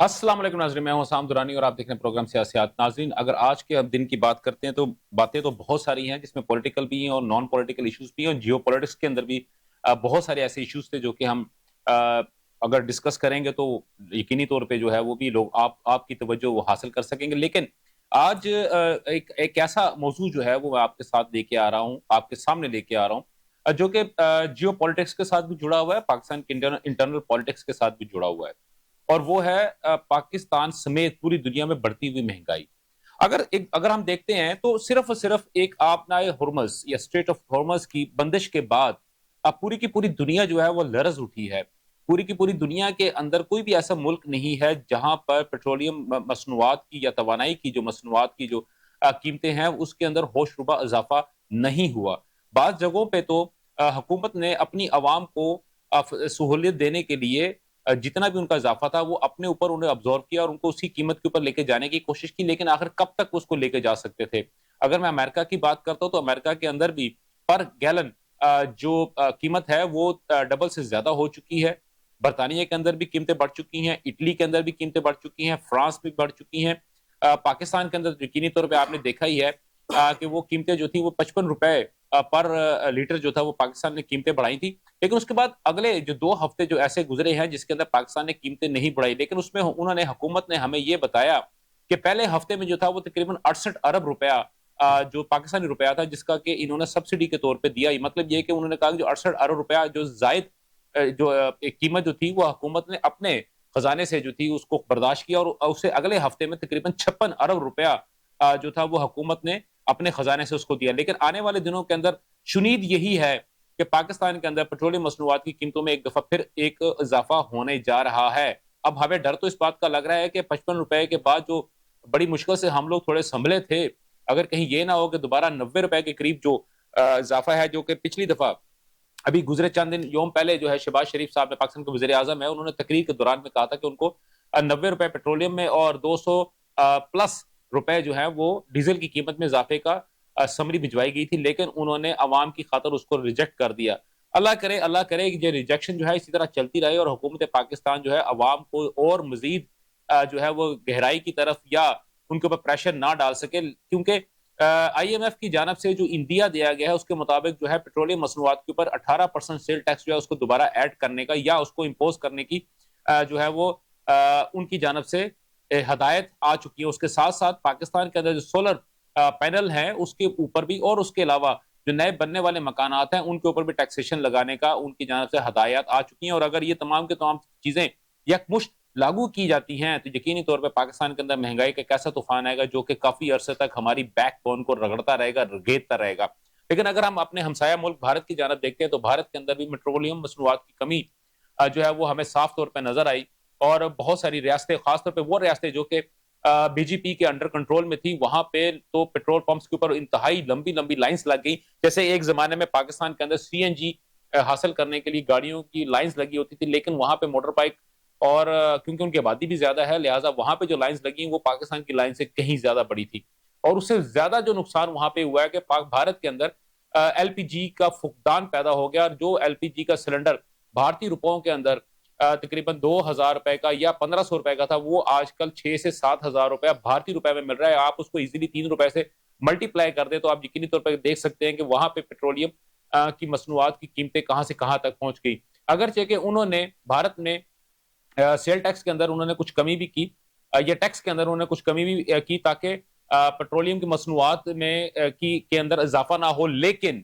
अस्सलाम वालेकुम नाज़रीन, मैं हूं हसाम दुरानी और आप देख रहे हैं प्रोग्राम सियासत। नाज़रीन, अगर आज के अब दिन की बात करते हैं तो बातें तो बहुत सारी हैं जिसमें पॉलिटिकल भी हैं और नॉन पॉलिटिकल इश्यूज भी हैं और जियो पॉलिटिक्स के अंदर भी बहुत सारे ऐसे इश्यूज थे जो कि हम अ, अगर डिस्कस करेंगे तो यकीनी तौर पे जो है वो भी लोग आपकी तवज्जो वो हासिल कर सकेंगे। लेकिन आज एक एक ऐसा मौजू जो है वो मैं आपके साथ लेके आ रहा हूँ, आपके सामने लेके आ रहा हूँ, जो कि जियो पॉलिटिक्स के साथ भी जुड़ा हुआ है, पाकिस्तान के इंटरनल पॉलिटिक्स के साथ भी जुड़ा हुआ है। और वो है पाकिस्तान समेत पूरी दुनिया में बढ़ती हुई महंगाई। अगर हम देखते हैं तो सिर्फ और सिर्फ एक आपना हुर्मुज़ या स्ट्रेट ऑफ हॉर्मज़ की बंदिश के बाद अब पूरी की पूरी दुनिया जो है वो लरज़ उठी है। पूरी की पूरी दुनिया के अंदर कोई भी ऐसा मुल्क नहीं है जहाँ पर पेट्रोलियम मसनूआत की या तवानाई की जो मसनूआत की जो कीमतें हैं उसके अंदर होशरुबा इज़ाफ़ा नहीं हुआ। बाज़ जगहों पे तो हुकूमत ने अपनी अवाम को सहूलियत देने के लिए जितना भी उनका इज़ाफ़ा था वो अपने ऊपर उन्हें अब्ज़ॉर्ब किया और उनको उसी कीमत के ऊपर लेके जाने की कोशिश की, लेकिन आखिर कब तक उसको लेके जा सकते थे? अगर मैं अमेरिका की बात करता हूँ तो अमेरिका के अंदर भी पर गैलन जो कीमत है वो डबल से ज़्यादा हो चुकी है। बर्तानिया के अंदर भी कीमतें बढ़ चुकी हैं, इटली के अंदर भी कीमतें बढ़ चुकी हैं, फ्रांस में बढ़ चुकी हैं। पाकिस्तान के अंदर यकीनी तौर पे आपने देखा ही है कि वो कीमतें जो थी वो ₹55 पर लीटर जो था वो पाकिस्तान ने कीमतें बढ़ाई थी। लेकिन उसके बाद अगले जो 2 हफ्ते जो ऐसे गुज़रे हैं जिसके अंदर पाकिस्तान ने कीमतें नहीं बढ़ाई, लेकिन उसमें उन्होंने हुकूमत ने हमें ये बताया कि पहले हफ्ते में जो था वो तकरीबन 68 अरब रुपया जो पाकिस्तानी रुपया था जिसका कि इन्होंने सब्सिडी के तौर पे दिया। मतलब ये है कि उन्होंने कहा कि जो 68 अरब रुपया जो ज़ायद एक कीमत जो थी वो हुकूमत ने अपने खजाने से जो थी उसको बर्दाश्त किया और उसे अगले हफ्ते में तकरीबन 56 अरब रुपया जो था वो हुकूमत ने अपने खजाने से उसको दिया। लेकिन आने वाले दिनों के अंदर शुनीद यही है कि पाकिस्तान के अंदर पेट्रोलियम मसनूआत की कीमतों में एक दफ़ा फिर एक इज़ाफ़ा होने जा रहा है। अब हमें डर तो इस बात का लग रहा है कि ₹55 के बाद जो बड़ी मुश्किल से हम लोग थोड़े सँभले थे, अगर कहीं ये ना हो कि दोबारा ₹90 के करीब जो इज़ाफ़ा है जो कि पिछली दफ़ा अभी गुज़रे चंद दिन योम पहले जो है शहबाज़ शरीफ साहब ने पाकिस्तान के वज़ीर-ए-आज़म हैं, उन्होंने तकरीर के दौरान में कहा था कि उनको ₹90 पेट्रोलियम में और 200 प्लस रुपए जो हैं वो डीज़ल की कीमत में इज़ाफ़े का समरी भिजवाई गई थी, लेकिन उन्होंने अवाम की खातिर उसको रिजेक्ट कर दिया। अल्लाह करे कि ये रिजेक्शन जो है इसी तरह चलती रहे और हुकूमत पाकिस्तान जो है अवाम को और मज़ीद जो है वो गहराई की तरफ या उनके ऊपर प्रेशर ना डाल सके क्योंकि आईएमएफ की जानिब से जो इंदिया दिया गया है उसके मुताबिक जो है पेट्रोलियम मसनूआत के ऊपर 18% सेल टैक्स जो है उसको दोबारा ऐड करने का या उसको इम्पोज़ करने की जो है वो उनकी जानिब से हदायत आ चुकी है। उसके साथ-साथ पाकिस्तान के अंदर जो सोलर पैनल हैं उसके ऊपर भी और उसके अलावा जो नए बनने वाले मकानात हैं उनके ऊपर भी टैक्सेशन लगाने का उनकी जानिब से हदायत आ चुकी हैं और अगर ये तमाम के तमाम चीज़ें यकमुश्त लागू की जाती हैं, तो यकीनी तौर पे पाकिस्तान के अंदर महँगाई का एक ऐसा तूफ़ान आएगा जो कि काफ़ी अरसे तक हमारी बैकबोन को रगड़ता रहेगा, रेंगता रहेगा। लेकिन अगर हम अपने हमसाया मुल्क भारत की जानब देखते हैं, तो भारत के अंदर भी पेट्रोलियम मसनूआत की कमी जो है वो हमें साफ तौर पे नज़र आई और बहुत सारी रियासतें, ख़ास तौर पे वो रियासतें जो कि बीजेपी के अंडर कंट्रोल में थी, वहाँ पे तो पेट्रोल पंप्स के ऊपर इंतहाई लंबी-लंबी लाइन्स लग गई। जैसे एक ज़माने में पाकिस्तान के अंदर सीएनजी हासिल करने के लिए गाड़ियों की लाइन्स लगी होती थी, लेकिन वहाँ पे मोटर बाइक और क्योंकि उनकी आबादी भी ज़्यादा है, लिहाज़ा वहाँ पे जो लाइन्स लगी, वो पाकिस्तान की लाइन से कहीं ज़्यादा बड़ी थी। और उससे ज़्यादा जो नुकसान वहाँ पे हुआ है कि पाक भारत के अंदर एलपीजी का फुकदान पैदा हो गया और जो एलपीजी का सिलेंडर भारतीय रुपयों के अंदर तकरीबन ₹2000 का या ₹1500 का था, वो आजकल 6 से 7000 रुपया भारतीय रुपए में मिल रहा है। आप उसको ईज़िली ₹3 से मल्टीप्लाई कर दें, तो आप यकीनी तौर पे देख सकते हैं कि वहाँ पे पेट्रोलियम की मसनूआत की कीमतें कहाँ से कहाँ तक पहुँच गई। अगरचे कि उन्होंने भारत में सेल टैक्स के अंदर उन्होंने कुछ कमी भी की या टैक्स के अंदर उन्होंने कुछ कमी भी की ताकि पेट्रोलियम की मसनूआत में की के अंदर इजाफा ना हो लेकिन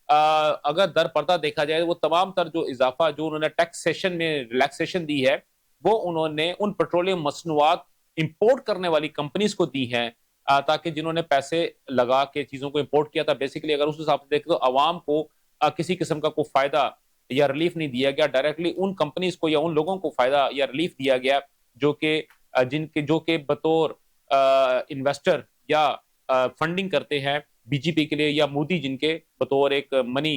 अगर दर पर्दा देखा जाए वो तमाम तर जो इजाफा जो उन्होंने टैक्सेशन में रिलैक्सेशन दी है वो उन्होंने उन पेट्रोलियम मसनूआत इंपोर्ट करने वाली कंपनीज को दी हैं ताकि जिन्होंने पैसे लगा के चीजों को इंपोर्ट किया था बेसिकली अगर उस हिसाब से देखें तो अवाम को किसी किस्म का कोई फायदा या रिलीफ नहीं दिया गया डायरेक्टली उन कंपनीज को या उन लोगों को फायदा या रिलीफ दिया गया जो कि जिनके जो कि बतौर इन्वेस्टर या फंडिंग करते हैं बीजेपी के लिए या मोदी जिनके बतौर एक मनी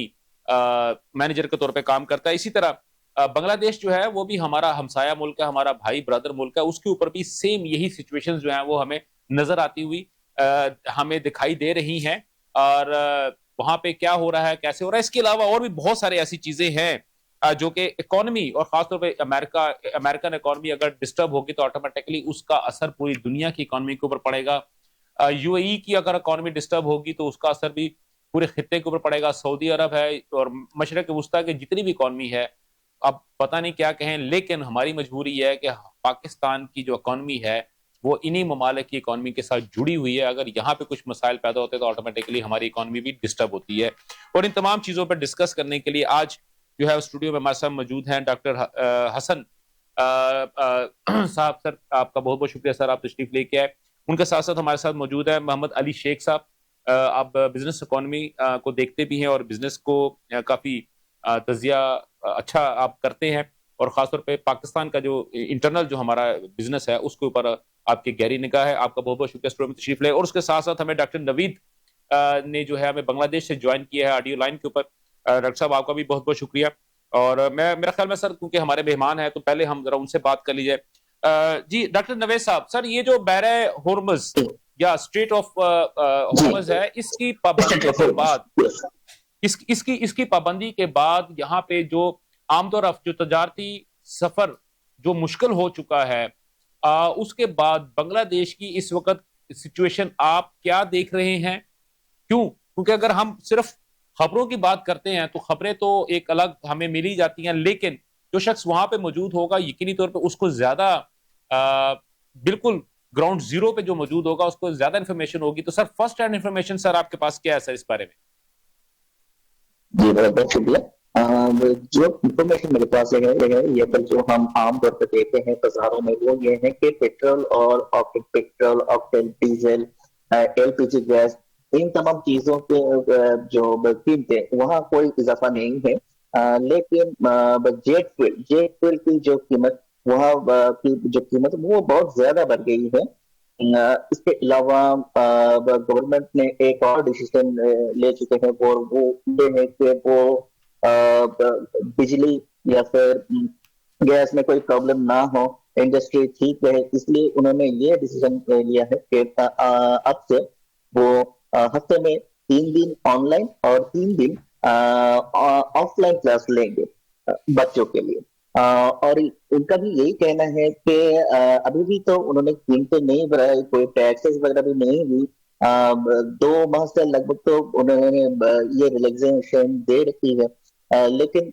मैनेजर के तौर पे काम करता है इसी तरह बांग्लादेश जो है वो भी हमारा हमसाया मुल्क है हमारा भाई ब्रदर मुल्क है उसके ऊपर भी सेम यही सिचुएशंस जो है वो हमें नजर आती हुई हमें दिखाई दे रही हैं और वहां पे क्या हो रहा है कैसे हो रहा है इसके अलावा और भी बहुत सारी ऐसी चीजें हैं जो कि इकोनॉमी और खासतौर पे अमेरिकन इकोनॉमी अगर डिस्टर्ब होगी तो ऑटोमेटिकली उसका असर पूरी दुनिया की इकोनॉमी के ऊपर पड़ेगा। यूएई की अगर इकोनॉमी डिस्टर्ब होगी तो उसका असर भी पूरे खित्ते के ऊपर पड़ेगा। सऊदी अरब है और मशरक वस्ता की जितनी भी इकोनॉमी है, अब पता नहीं क्या कहें, लेकिन हमारी मजबूरी है कि पाकिस्तान की जो इकोनॉमी है वो इन्हीं ममालिक की इकोनॉमी के साथ जुड़ी हुई है। अगर यहाँ पे कुछ मसाइल पैदा होते हैं तो ऑटोमेटिकली हमारी इकोनॉमी भी डिस्टर्ब होती है। और इन तमाम चीजों पर डिस्कस करने के लिए आज जो है स्टूडियो में हमारे साथ मौजूद हैं डॉक्टर हसन साहब। सर आपका बहुत बहुत शुक्रिया सर, आप तशरीफ लेके आए। उनके साथ साथ हमारे साथ मौजूद है मोहम्मद अली शेख साहब। आप बिजनेस इकोनॉमी को देखते भी हैं और बिजनेस को काफी तजिया अच्छा आप करते हैं, और खासतौर पे पाकिस्तान का जो इंटरनल जो हमारा बिजनेस है उसके ऊपर आपकी गहरी निगाह है। आपका बहुत बहुत शुक्रिया स्टूडियो में तशरीफ ले। और उसके साथ साथ हमें डॉक्टर नवीद ने जो है हमें बांग्लादेश से ज्वाइन किया है ऑडियो लाइन के ऊपर। डॉक्टर साहब आपका भी बहुत बहुत शुक्रिया। और मैं मेरा ख्याल में सर क्योंकि हमारे मेहमान हैं तो पहले हम जरा उनसे बात कर लीजिए। जी डॉक्टर नवेद साहब, सर ये जो बहरे होर्मुज या स्ट्रेट ऑफ होर्मुज है, इसकी पाबंदी के बाद इसकी पाबंदी के बाद यहाँ पे जो आमदोरफ्त जो तजारती सफर जो मुश्किल हो चुका है, उसके बाद बांग्लादेश की इस वक्त सिचुएशन आप क्या देख रहे हैं? क्यों? क्योंकि अगर हम सिर्फ खबरों की बात करते हैं तो खबरें तो एक अलग हमें मिल ही जाती हैं, लेकिन जो शख्स वहां पे मौजूद होगा यकीनी तौर पे उसको ज्यादा बिल्कुल ग्राउंड जीरो पे जो मौजूद होगा उसको ज्यादा इंफॉर्मेशन होगी। तो sir first hand information sir आपके पास क्या है सर इस बारे में? जी बहुत बहुत शुक्रिया। जो इंफॉर्मेशन मेरे पास है ये पर जो हम आम तौर पर देते हैं बाजारों में वो ये है कि पेट्रोल और petrol octane diesel LPG gas in तमाम चीजों के जो कीमतें वहाँ कोई इजाफा नहीं है। लेकिन जेट फ्यूल की जो कीमत वहाँ की जो कीमत वो बहुत ज्यादा बढ़ गई है। इसके अलावा गवर्नमेंट ने एक और डिसीजन ले चुके हैं और वो ये है कि वो बिजली या फिर गैस में कोई प्रॉब्लम ना हो, इंडस्ट्री ठीक रहे, इसलिए उन्होंने ये डिसीजन लिया है कि अब से वो हफ्ते में 3 दिन ऑनलाइन और 3 दिन ऑफलाइन क्लास लेंगे बच्चों के लिए। और उनका भी यही कहना है कि अभी भी तो उन्होंने कीमतें नहीं बढ़ाई, कोई टैक्सेस वगैरह भी नहीं दी। 2 माह से लगभग तो उन्होंने ये रिलैक्सेशन दे रखी है। लेकिन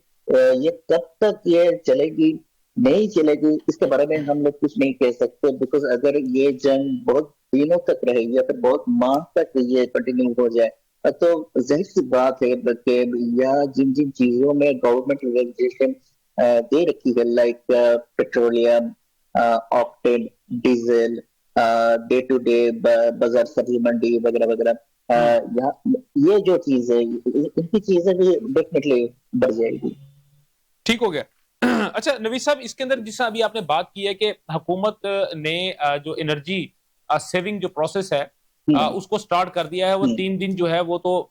ये कब तक ये चलेगी नहीं चलेगी इसके बारे में हम लोग कुछ नहीं कह सकते, बिकॉज अगर ये जंग बहुत दिनों तक रहेगी या फिर बहुत माह तक ये कंटिन्यू हो जाए तो जाहिर सी बात है कि यह जिन जिन चीजों में गवर्नमेंट रिलैक्सेशन दे रखी है like petroleum octane diesel day to day बाजार सब्जी मंडी वगैरह वगैरह, यहाँ ये जो चीज है इनकी चीजें भी डेफिनेटली बढ़ जाएगी। ठीक हो गया। अच्छा नवीद साहब, इसके अंदर जिस अभी आपने बात की है कि हुकूमत ने जो एनर्जी सेविंग जो प्रोसेस है उसको स्टार्ट कर दिया है। वो 3 दिन जो है वो तो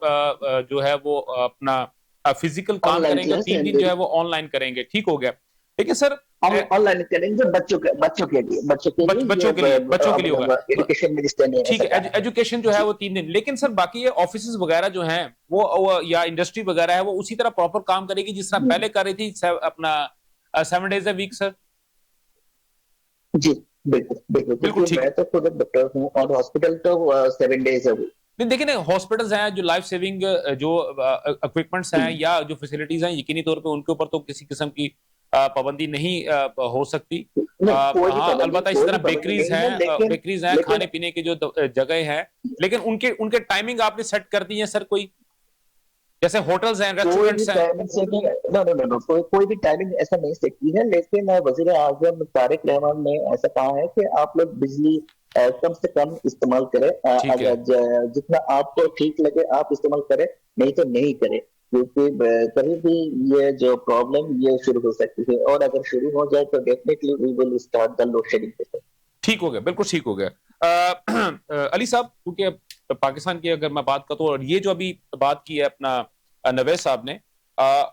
जो है वो अपना फिजिकल काम करेंगे, 3 दिन जो है वो ऑनलाइन करेंगे। ठीक हो गया। लेकिन सर ऑनलाइन करेंगे बच्चों के लिए बच्चों के लिए होगा एजुकेशन मिनिस्टर ने ठीक है। एजुकेशन जो है वो 3 दिन, लेकिन सर बाकी ये ऑफिस वगैरह जो हैं वो या इंडस्ट्री वगैरह है वो उसी तरह प्रॉपर काम करेगी जिस तरह पहले कर रही थी अपना 7 days a week सर? जी बिल्कुल बिल्कुल बिल्कुल। मैं तो खुद डॉक्टर हूँ और हॉस्पिटल तो 7 days a week। नहीं देखिए ना, हॉस्पिटल्स हैं जो लाइफ सेविंग जो इक्विपमेंट्स हैं या जो फैसिलिटीज हैं यकीनी तौर पे उनके ऊपर तो किसी किस्म की पाबंदी नहीं हो सकती। हाँ अलबत्ता इस तरह बेकरीज हैं खाने पीने की जो जगह हैं, लेकिन उनके उनके टाइमिंग आपने सेट कर दी है सर? कोई जैसे होटल्स हैं रेस्टोरेंट्स हैं कोई भी टाइमिंग ऐसा नहीं सेट की है, लेकिन वजीर आजम तारिक रहमान ने ऐसा कहा है कि आप लोग बिजली कम से कम इस्तेमाल करें, अगर जितना आपको ठीक लगे आप इस्तेमाल करें, नहीं तो नहीं करें, क्योंकि कभी भी ये जो प्रॉब्लम ये शुरू हो सकती है और अगर शुरू हो जाए तो definitely we will start the load shedding. ठीक हो गया, बिल्कुल ठीक हो गया। अली साहब, क्योंकि पाकिस्तान की अगर मैं बात करूं और ये जो अभी बात की है अपना नवेद साहब ने,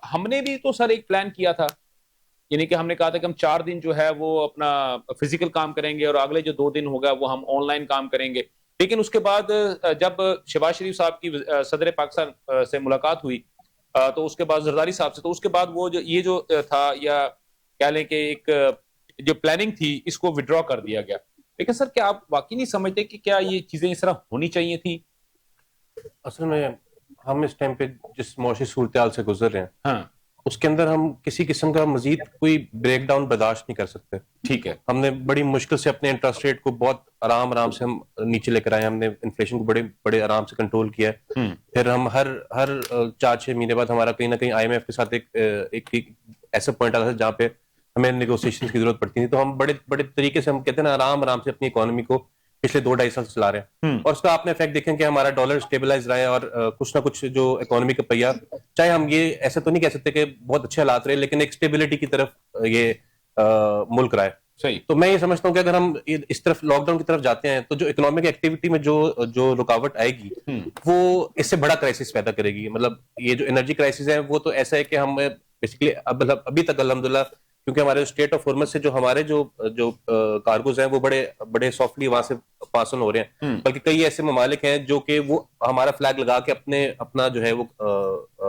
हमने भी तो सर एक प्लान किया था, यानी कि हमने कहा था कि हम 4 दिन जो है वो अपना फिजिकल काम करेंगे और अगले जो 2 दिन होगा वो हम ऑनलाइन काम करेंगे। लेकिन उसके बाद जब शहबाज शरीफ साहब की सदर पाकिस्तान से मुलाकात हुई तो उसके बाद जरदारी साहब से, तो उसके बाद वो जो ये जो था, या कह लें कि एक जो प्लानिंग थी, इसको विड्रॉ कर दिया गया। लेकिन सर क्या आप वाकई नहीं समझते कि क्या ये चीजें इस तरह होनी चाहिए थी? असल में हम इस टाइम पे जिस मौसमी सूरत हाल से गुजर रहे हैं, हाँ, उसके अंदर हम किसी किस्म का मजीद कोई ब्रेकडाउन बर्दाश्त नहीं कर सकते। ठीक है। हमने बड़ी मुश्किल से अपने इंटरेस्ट रेट को बहुत आराम से हम नीचे लेकर आए, हमने इन्फ्लेशन को बड़े बड़े आराम से कंट्रोल किया है। फिर हम हर हर 4-6 महीने बाद हमारा कहीं ना कहीं IMF के साथ एक ऐसा पॉइंट आता था जहाँ पे हमें नेगोशिएशन की जरूरत पड़ती थी, तो हम बड़े बड़े तरीके से, हम कहते हैं ना, आराम से अपनी इकोनॉमी को पिछले 2-2.5 साल से चला रहे हैं। और उसका आपने इफेक्ट देखें कि हमारा डॉलर स्टेबलाइज रहा है, और कुछ ना कुछ जो इकोनॉमी का पहिया, चाहे हम ये ऐसे तो नहीं कह सकते कि बहुत अच्छे हालात रहे, लेकिन एक स्टेबिलिटी की तरफ ये मुल्क रहा है। सही। तो मैं ये समझता हूँ कि अगर हम इस तरफ लॉकडाउन की तरफ जाते हैं तो जो इकोनॉमिक एक्टिविटी में जो रुकावट आएगी वो इससे बड़ा क्राइसिस पैदा करेगी। मतलब ये जो एनर्जी क्राइसिस है वो तो ऐसा है कि हम बेसिकली अभी तक अल्हम्दुलिल्लाह, क्योंकि हमारे स्टेट ऑफ हॉर्मस से जो हमारे जो कार्गोज हैं वो बड़े बड़े सॉफ्टली वहां से पास ऑन हो रहे हैं, बल्कि कई ऐसे ममालिक हैं जो कि वो हमारा फ्लैग लगा के अपना जो है वो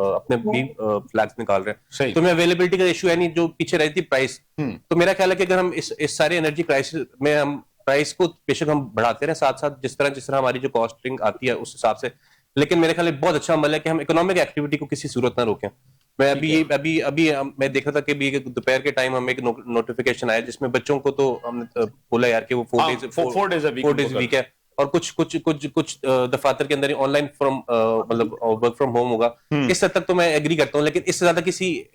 अपने भी फ्लैग्स निकाल रहे हैं। तो मैं अवेलेबिलिटी का इशू है नहीं, जो पीछे रहती प्राइस। तो मेरा ख्याल है कि अगर हम इस सारे एनर्जी क्राइसिस में हम प्राइस को बेशक हम बढ़ाते रहे साथ साथ, जिस तरह हमारी जो कॉस्टिंग आती है उस हिसाब से, लेकिन मेरे ख्याल में बहुत अच्छा अमल है कि हम इकोनॉमिक एक्टिविटी को किसी सूरत ना रोकें। मैं अभी मैं देख रहा था कि दोपहर के टाइम हमें एक नोटिफिकेशन आया जिसमें बच्चों को तो हमने बोला यार कि वो 4 डेज वीक है, और कुछ दफातर के अंदर ऑनलाइन मतलब वर्क फ्रॉम होम होगा। इस हद तक तो मैं एग्री करता हूँ, लेकिन इससे ज्यादा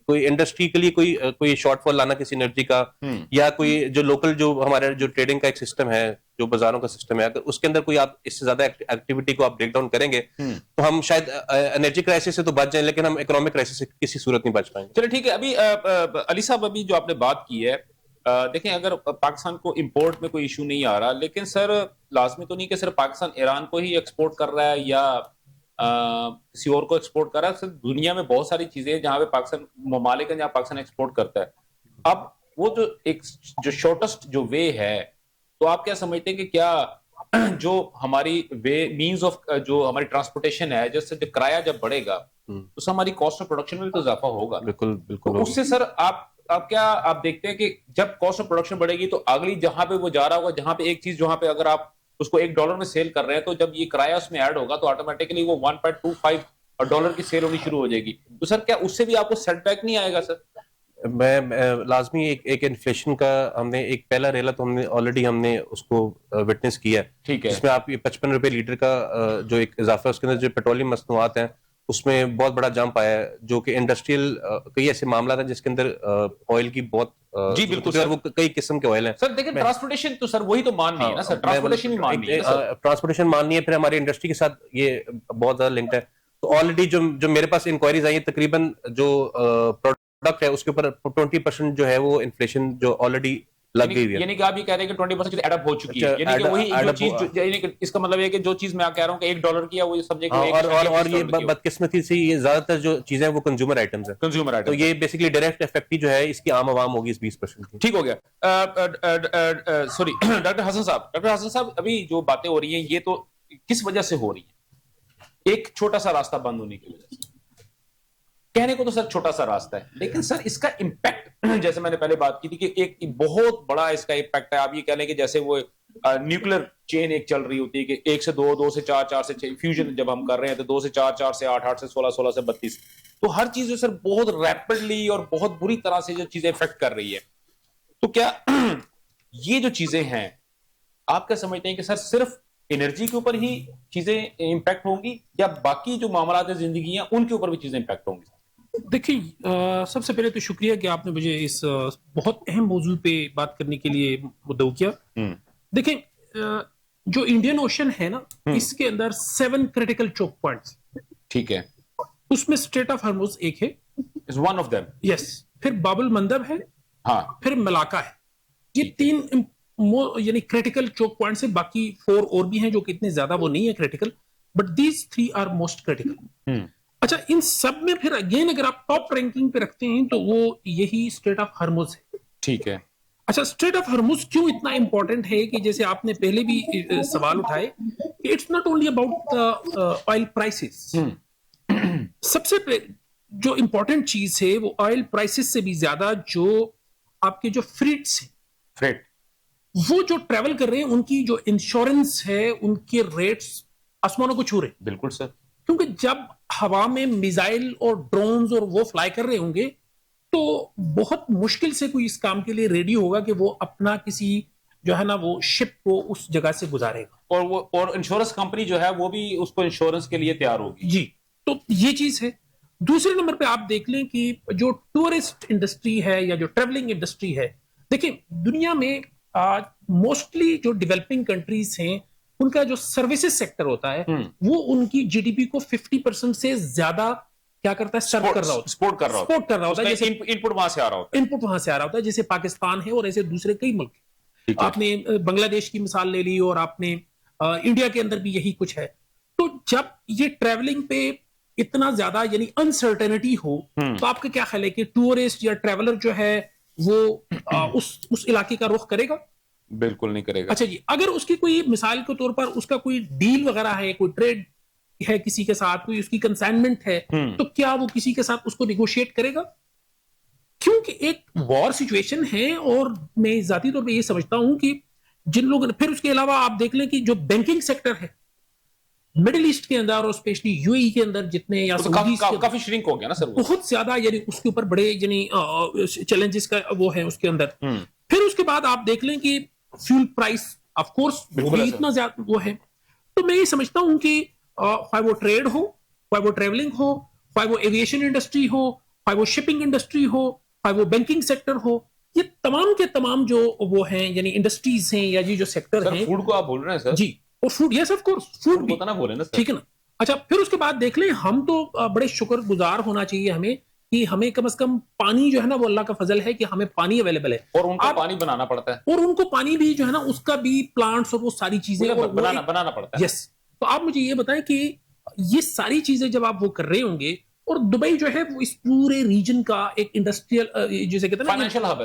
कोई इंडस्ट्री के लिए कोई शॉर्टफॉल लाना किसी एनर्जी का, या कोई जो लोकल जो हमारा जो ट्रेडिंग का एक सिस्टम है, जो बाजारों का सिस्टम है, अगर उसके अंदर कोई आप इससे ज्यादा एक्टिविटी को आप ब्रेक डाउन करेंगे तो हम शायद एनर्जी क्राइसिस से तो बच जाएं, लेकिन हम इकोनॉमिक क्राइसिस से किसी सूरत नहीं बच पाएंगे। चलिए ठीक है। अभी अली साहब, अभी जो आपने बात की है, देखें, अगर पाकिस्तान को इंपोर्ट में कोई इशू नहीं आ रहा, लेकिन सर लाजमी तो नहीं कि सिर्फ पाकिस्तान ईरान को ही एक्सपोर्ट कर रहा है या किसी और को एक्सपोर्ट कर रहा है। सर दुनिया में बहुत सारी चीजें हैं जहां पे पाकिस्तान ममालिक है, जहां पाकिस्तान एक्सपोर्ट करता है। अब वो जो शॉर्टेस्ट जो वे है, तो आप क्या समझते हैं कि क्या जो हमारी वे मींस ऑफ जो हमारी ट्रांसपोर्टेशन है, जैसे जो किराया जब बढ़ेगा तो उससे हमारी कॉस्ट ऑफ प्रोडक्शन में भी तो इजाफा होगा। बिल्कुल बिल्कुल। तो उससे सर आप देखते हैं कि जब कॉस्ट ऑफ प्रोडक्शन बढ़ेगी तो अगली जहां पे वो जा रहा होगा, जहां पे एक चीज जहां पे अगर आप उसको $1 में सेल कर रहे हैं, तो जब ये किराया उसमें ऐड होगा तो ऑटोमेटिकली वो $1.25 की सेल होनी शुरू हो जाएगी। तो सर क्या उससे भी आपको सेटबैक नहीं आएगा? सर मैं लाजमी एक इन्फ्लेशन का हमने एक पहला रेला तो हमने ऑलरेडी उसको विटनेस किया है। ठीक है। जिसमें आप ये 55 रुपए लीटर का जो एक इजाफा है, उसके अंदर जो पेट्रोलियम मसनूआत हैं उसमें बहुत बड़ा जंप आया है, जो कि इंडस्ट्रियल कई ऐसे मामला था जिसके अंदर ऑयल की बहुत जी बिल्कुल सर, वो कई किस्म के ऑयल हैं। सर देखिए, ट्रांसपोर्टेशन तो सर वही तो माननी है ना सर, ट्रांसपोर्टेशन ही माननी है। ट्रांसपोर्टेशन माननी है, फिर हमारी इंडस्ट्री के साथ ये बहुत ज्यादा लिंक्ड है। तो ऑलरेडी जो मेरे पास इंक्वायरीज आई है, तकरीबन जो प्रोडक्ट है उसके ऊपर 20% जो है वो इन्फ्लेशन जो ऑलरेडी लग गई है। यानी कि आप ये कह रहे हैं कि 20% एडअप हो चुकी है, यानी कि वही जो चीज, यानी कि इसका मतलब है कि जो चीज मैं कह रहा हूं कि $1 की है, वो समझे कि और ये बदकिस्मती से ये ज्यादातर जो चीजें हैं वो कंज्यूमर आइटम्स हैं। कंज्यूमर आइटम, तो ये बेसिकली डायरेक्ट इफेक्ट जो है इसकी आम आवाम होगी इस 20% की। ठीक हो गया। सॉरी डॉक्टर हसन साहब, अभी जो बातें हो रही हैं ये तो किस वजह से हो रही है? एक छोटा सा रास्ता बंद होने की वजह से। कहने को तो सर छोटा सा रास्ता है, लेकिन सर इसका इम्पैक्ट, जैसे मैंने पहले बात की थी कि एक बहुत बड़ा इसका इम्पैक्ट है। आप ये कह लें कि जैसे वो न्यूक्लियर चेन एक चल रही होती है कि 1 से 2, 2 से 4, 4 से 6, फ्यूजन जब हम कर रहे हैं तो 2 से 4, 4 से 8, 8 से 16, 16 से 32, तो हर चीज सर बहुत रैपिडली और बहुत बुरी तरह से जो चीजें इफेक्ट कर रही है। तो क्या ये जो चीजें हैं, आप क्या समझते हैं कि सर सिर्फ एनर्जी के ऊपर ही चीजें इंपैक्ट होंगी या बाकी जो मामलात जिंदगी हैं उनके ऊपर भी चीजें इंपैक्ट होंगी? देखिए, सबसे पहले तो शुक्रिया कि आपने मुझे इस बहुत अहम मौजू पे बात करने के लिए मुद्दा किया। देखिए, जो इंडियन ओशन है ना, इसके अंदर 7 क्रिटिकल चोक पॉइंट्स। ठीक है। उसमें स्ट्रेट ऑफ हॉर्मुज एक है, is one of them. Yes. फिर बाबुल मंदब है, हाँ, फिर मलाका है। ये 3 यानी क्रिटिकल चोक पॉइंट्स है। बाकी 4 और भी हैं जो कि इतने ज्यादा वो नहीं है critical, but these 3 are most critical. अच्छा, इन सब में फिर अगेन अगर आप टॉप रैंकिंग पे रखते हैं तो वो यही स्ट्रेट ऑफ हॉर्मुज है। ठीक है। अच्छा, स्ट्रेट ऑफ हॉर्मुज क्यों इतना इंपॉर्टेंट है कि जैसे आपने पहले भी सवाल उठाए, it's not only about oil prices. सबसे जो इंपॉर्टेंट चीज है वो ऑयल प्राइसेस से भी ज्यादा जो आपके जो फ्रीट्स हैं, फ्रेट, वो जो ट्रेवल कर रहे हैं उनकी जो इंश्योरेंस है, उनके रेट्स आसमानों को छू रहे हैं। बिल्कुल सर। क्योंकि जब हवा में मिसाइल और ड्रोन्स और वो फ्लाई कर रहे होंगे तो बहुत मुश्किल से कोई इस काम के लिए रेडी होगा कि वो अपना किसी जो है ना वो शिप को उस जगह से गुजारेगा। और इंश्योरेंस कंपनी जो है वो भी उसको इंश्योरेंस के लिए तैयार होगी। जी, तो ये चीज है। दूसरे नंबर पे आप देख लें कि जो टूरिस्ट इंडस्ट्री है या जो ट्रेवलिंग इंडस्ट्री है, देखिए दुनिया में मोस्टली जो डेवलपिंग कंट्रीज हैं उनका जो सर्विसेज सेक्टर होता है वो उनकी जीडीपी को 50% से ज्यादा क्या करता है, सर्व कर रहा होता है, सपोर्ट कर रहा होता है। जैसे इनपुट वहां से आ रहा होता है, इनपुट वहां से आ रहा होता है, जैसे पाकिस्तान है और ऐसे दूसरे कई मुल्क। ठीक है। आपने बांग्लादेश की मिसाल ले ली और आपने इंडिया के अंदर भी यही कुछ है। तो जब ये ट्रैवलिंग पे इतना ज्यादा यानी अनसर्टेनिटी हो तो आपका क्या ख्याल है कि टूरिस्ट या ट्रैवलर जो है वो उस इलाके का रुख करेगा? बिल्कुल नहीं करेगा। अच्छा जी, अगर उसकी कोई मिसाल के तौर पर उसका कोई डील वगैरह है, कोई ट्रेड है किसी के साथ, कोई उसकी कंसाइनमेंट है, तो क्या वो किसी के साथ उसको निगोशिएट करेगा? क्योंकि एक वॉर सिचुएशन है और मैं जाती तौर पे ये समझता हूं कि जिन लोगों ने, फिर उसके अलावा आप देख लें कि जो बैंकिंग सेक्टर है मिडिल ईस्ट के अंदर और स्पेशली यूएई के अंदर जितने या तो काफी श्रिंक हो गया ना सर, बहुत ज्यादा, यानी उसके ऊपर बड़े यानी चैलेंजेस का वो है उसके अंदर। फिर उसके बाद आप देख लें कि फ्यूल प्राइस ऑफ कोर्स इतना ज्यादा वो है। तो मैं ये समझता हूं कि चाहे वो ट्रेड हो, चाहे वो ट्रेवलिंग हो, चाहे वो एविएशन इंडस्ट्री हो, चाहे वो शिपिंग इंडस्ट्री हो, चाहे वो बैंकिंग सेक्टर हो, ये तमाम के तमाम जो वो हैं यानी इंडस्ट्रीज हैं या ये जो सेक्टर हैं। फूड को आप बोल रहे हैं सर? जी, और food, yes of course, food भी ना बोले ना सर, ठीक है ना। अच्छा, फिर उसके बाद देख लें, हम तो बड़े शुक्रगुजार होना चाहिए हमें कि हमें कम से कम पानी जो है ना वो अल्लाह का फजल है कि हमें पानी अवेलेबल है, और उनको पानी बनाना पड़ता है, और उनको पानी भी जो है ना उसका भी प्लांट्स और वो सारी चीजें बनाना पड़ता है। यस, तो आप मुझे ये बताएं कि ये सारी चीजें जब आप वो कर रहे होंगे, और दुबई जो है वो इस पूरे रीजन का एक इंडस्ट्रियल जिसे कहते हैं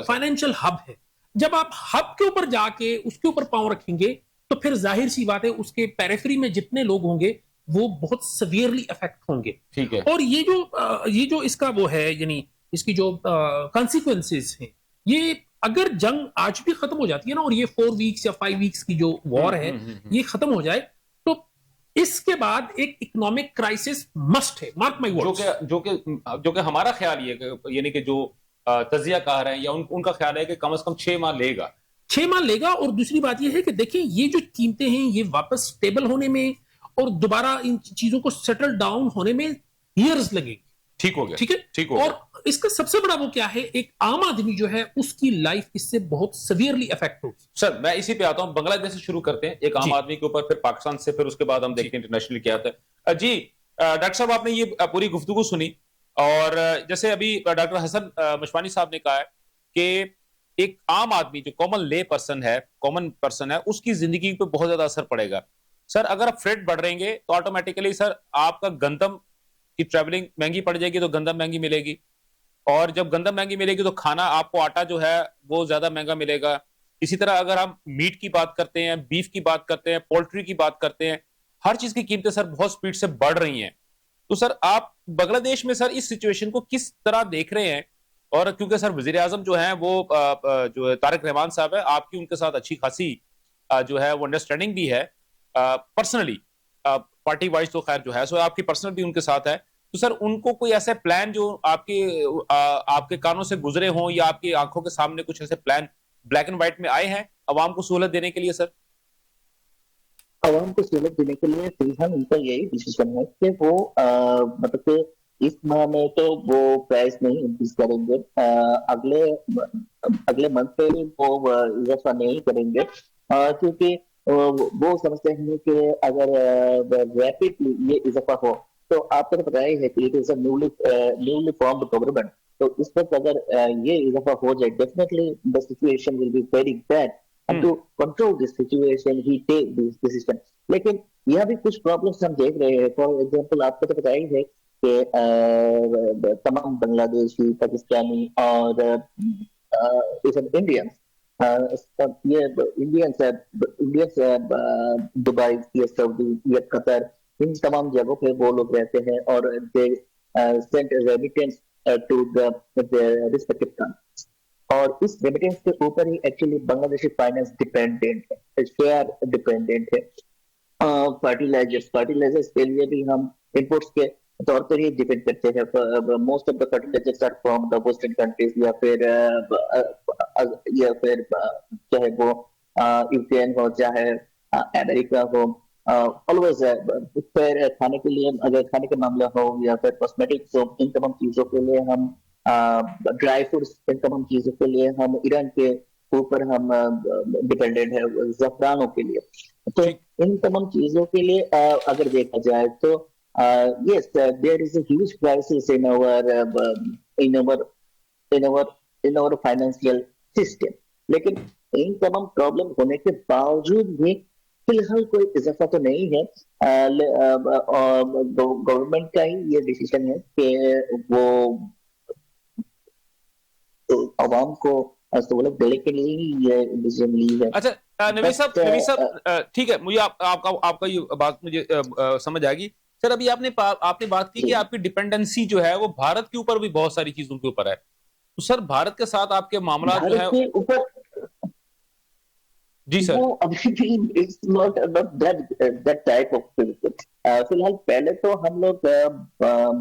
फाइनेंशियल हब है। जब आप हब के ऊपर जाके उसके ऊपर पांव रखेंगे तो फिर जाहिर सी बात है उसके पेरिफेरी में जितने लोग होंगे वो बहुत सवियरली अफेक्ट होंगे। ठीक है। और ये जो इसका वो है यानी इसकी जो कॉन्सिक्वेंसेस हैं, ये अगर जंग आज भी खत्म हो जाती है ना, और ये 4 वीक्स या 5 वीक्स की जो वॉर है ये खत्म हो जाए, तो इसके बाद एक इकोनॉमिक क्राइसिस मस्ट है, मार्क माय वर्ड्स। जो कि हमारा ख्याल ये यानी कि जो तजियाकार है या उनका ख्याल है कि कम से कम 6 माह लेगा, 6 माह लेगा। और दूसरी बात यह है कि देखिए ये जो कीमतें हैं ये वापस स्टेबल होने में और दोबारा इन चीजों को सेटल डाउन होने में ईयर्स लगेगी। ठीक हो गया, ठीक है, ठीक हो गया। और इसका सबसे बड़ा वो क्या है, एक आम आदमी जो है उसकी लाइफ इससे बहुत सवियरली अफेक्ट होगी। सर मैं इसी पे आता हूं, बांग्लादेश से शुरू करते हैं, एक आम आदमी के ऊपर, फिर पाकिस्तान से, फिर उसके बाद हम देखते हैं इंटरनेशनली क्या आता है। जी डॉक्टर साहब, आपने ये पूरी गुफ्तगू सुनी, और जैसे अभी डॉक्टर हसन मशवानी साहब ने कहा है कि एक आम आदमी जो कॉमन पर्सन है उसकी जिंदगी पे बहुत ज्यादा असर पड़ेगा। सर अगर फ्रेट बढ़ रहेंगे तो ऑटोमेटिकली सर आपका गंदम की ट्रैवलिंग महंगी पड़ जाएगी, तो गंदम महंगी मिलेगी, और जब गंदम महंगी मिलेगी तो खाना आपको, आटा जो है वो ज्यादा महंगा मिलेगा। इसी तरह अगर हम मीट की बात करते हैं, बीफ की बात करते हैं, पोल्ट्री की बात करते हैं, हर चीज की कीमतें सर बहुत स्पीड से बढ़ रही हैं। तो सर आप बांग्लादेश में सर इस सिचुएशन को किस तरह देख रहे हैं? और क्योंकि सर वजीर आजम जो है वो जो तारिक रहमान साहब है, आपकी उनके साथ अच्छी खासी जो है वो अंडरस्टैंडिंग भी है पर्सनली, पार्टी वाइज तो खैर जो है सो आपकी पर्सनल भी उनके साथ है। तो सर उनको कोई ऐसे प्लान जो आपके कानों से गुजरे हों या आपकी आंखों के सामने कुछ ऐसे प्लान ब्लैक एंड व्हाइट में आए हैं अवाम को सहूलत देने के लिए? सर अवाम को सहूलत देने के लिए फिलहाल उनका यही डिसीजन है कि वो मतलब कि इस माह में तो वो प्राइस नहीं इंक्रीज करेंगे, अगले मंथ पे भी वो इजाफा नहीं करेंगे, क्योंकि वो समझते हैं कि अगर रैपिड ये इजाफा हो तो आपको तो पता ही है कि it is a newly formed government, तो इस वक्त अगर ये इजाफा हो जाए definitely the situation will be very bad, and to control this situation he take this decision। लेकिन यहाँ भी कुछ प्रॉब्लम्स हम देख रहे हैं। फॉर एग्जांपल आपको तो पता ही है कि तमाम बांग्लादेशी, पाकिस्तानी और इंडियंस, ये इंडियंस दुबई या सऊदी या कतर, इन तमाम जगहों पे वो लोग रहते हैं, और sent remittance to the respective countries. और इस रेमिटेंस के ऊपर ही एक्चुअली बांग्लादेशी फाइनेंस डिपेंडेंट है, शेयर डिपेंडेंट है। फर्टिलाइजर्स के लिए भी हम इंपोर्ट्स के तौर पर ही डिपेंड करते हैं। Most of the fertilizers are from the western countries, या फिर चाहे वो यूक्रेन हो, चाहे अमेरिका हो, ऑलवेज फिर खाने के लिए, अगर खाने का मामला हो या फिर कॉस्मेटिक्स हो, इन तमाम चीजों के लिए हम, ड्राई फ्रूट्स, इन तमाम चीजों के लिए हम ईरान के ऊपर हम डिपेंडेंट है, जफरानों के लिए। तो इन तमाम चीजों के लिए अगर देखा जाए तो yes, there is a huge crisis in our financial system. लेकिन इन तमाम प्रॉब्लम होने के बावजूद भी फिलहाल कोई इजाफा तो नहीं है। गवर्नमेंट का ही ये डिसीजन है कि वो आवाम को सहूलत देने के लिए ही ये डिसीजन ली है। अच्छा नबी साहब, ठीक है, मुझे आपका ये बात मुझे समझ आएगी। सर, अभी आपने बात की कि आपकी डिपेंडेंसी जो है वो भारत के ऊपर भी बहुत सारी चीजों के ऊपर है। तो सर, भारत के साथ आपके मामला जो है जी सर, वो अभी भी it's not that type of फिलहाल पहले तो हम लोग